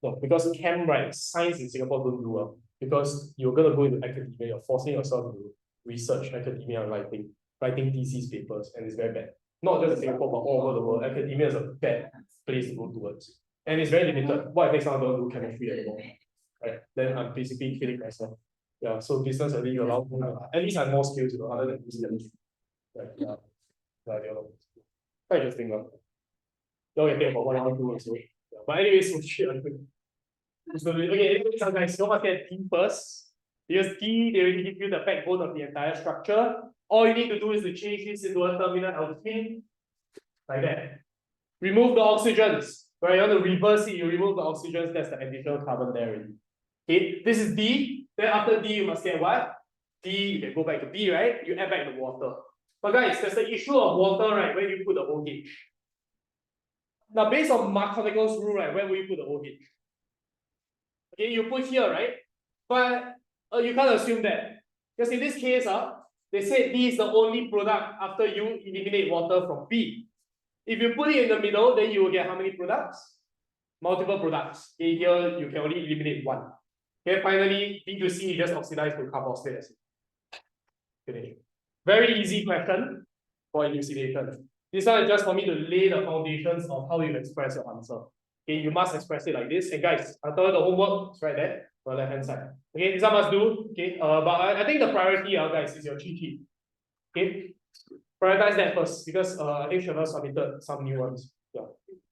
No, because chem, right, science in Singapore don't do well. Because you're gonna go into academia, you're forcing yourself to research academia and writing thesis papers, and it's very bad. Not just in Singapore, but all over the world. Academia is a bad place to go towards. And it's very limited. What if next time I don't do chemistry anymore? Right? Then I'm basically killing myself. Yeah, so business at least allows me, at least I have more skills, other than chemistry. Right, yeah. Quite interesting, you can think about what I want to do also. Yeah. But anyways, so, okay, so guys, you must get D first. Because D, they already give you the backbone of the entire structure. All you need to do is to change this into a terminal alkene. Like that. Remove the oxygens. Right? You want to reverse it, you remove the oxygens, that's the additional carbon there already. Okay, this is D. Then after D, you must get what? D, you can go back to B, right? You add back the water. But guys, there's the issue of water, right? Where do you put the OH? Now, based on Markovnikov's rule, right, where will you put the OH? Okay, you put here, right? But you can't assume that. Because in this case, they said D is the only product after you eliminate water from B. If you put it in the middle, then you will get how many products? Multiple products. Okay, here you can only eliminate one. Okay, finally, B to C is just oxidized to carboxylate acid. Finish. Very easy question for elucidation. This one is just for me to lay the foundations of how you express your answer. Okay, you must express it like this. And guys, I'll tell you the homework, it's right there on the left hand side. Okay, this one must do. Okay, but I think the priority, guys, is your cheat sheet. Okay, prioritize that first because I think Shana submitted some new ones. Yeah.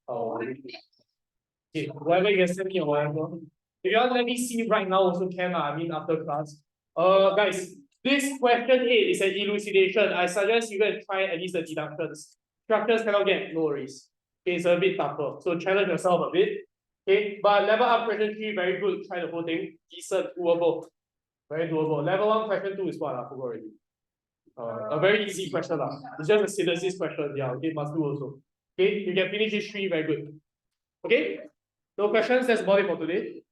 Okay, whatever you can send me or whatever. If you want to let me see right now, also can. I mean, after class. Guys, this question 8 is an elucidation. I suggest you go and try at least the deductions. Structures cannot get, no worries. Okay, it's a bit tougher. So challenge yourself a bit. Okay, but level up question 3, very good. Try the whole thing. Decent, doable. Very doable. Level 1 question 2 is what? I forgot already. A very easy question. It's just a synthesis question. Yeah, okay, must do also. Okay, you can finish this 3, very good. Okay? No questions, that's about it for today.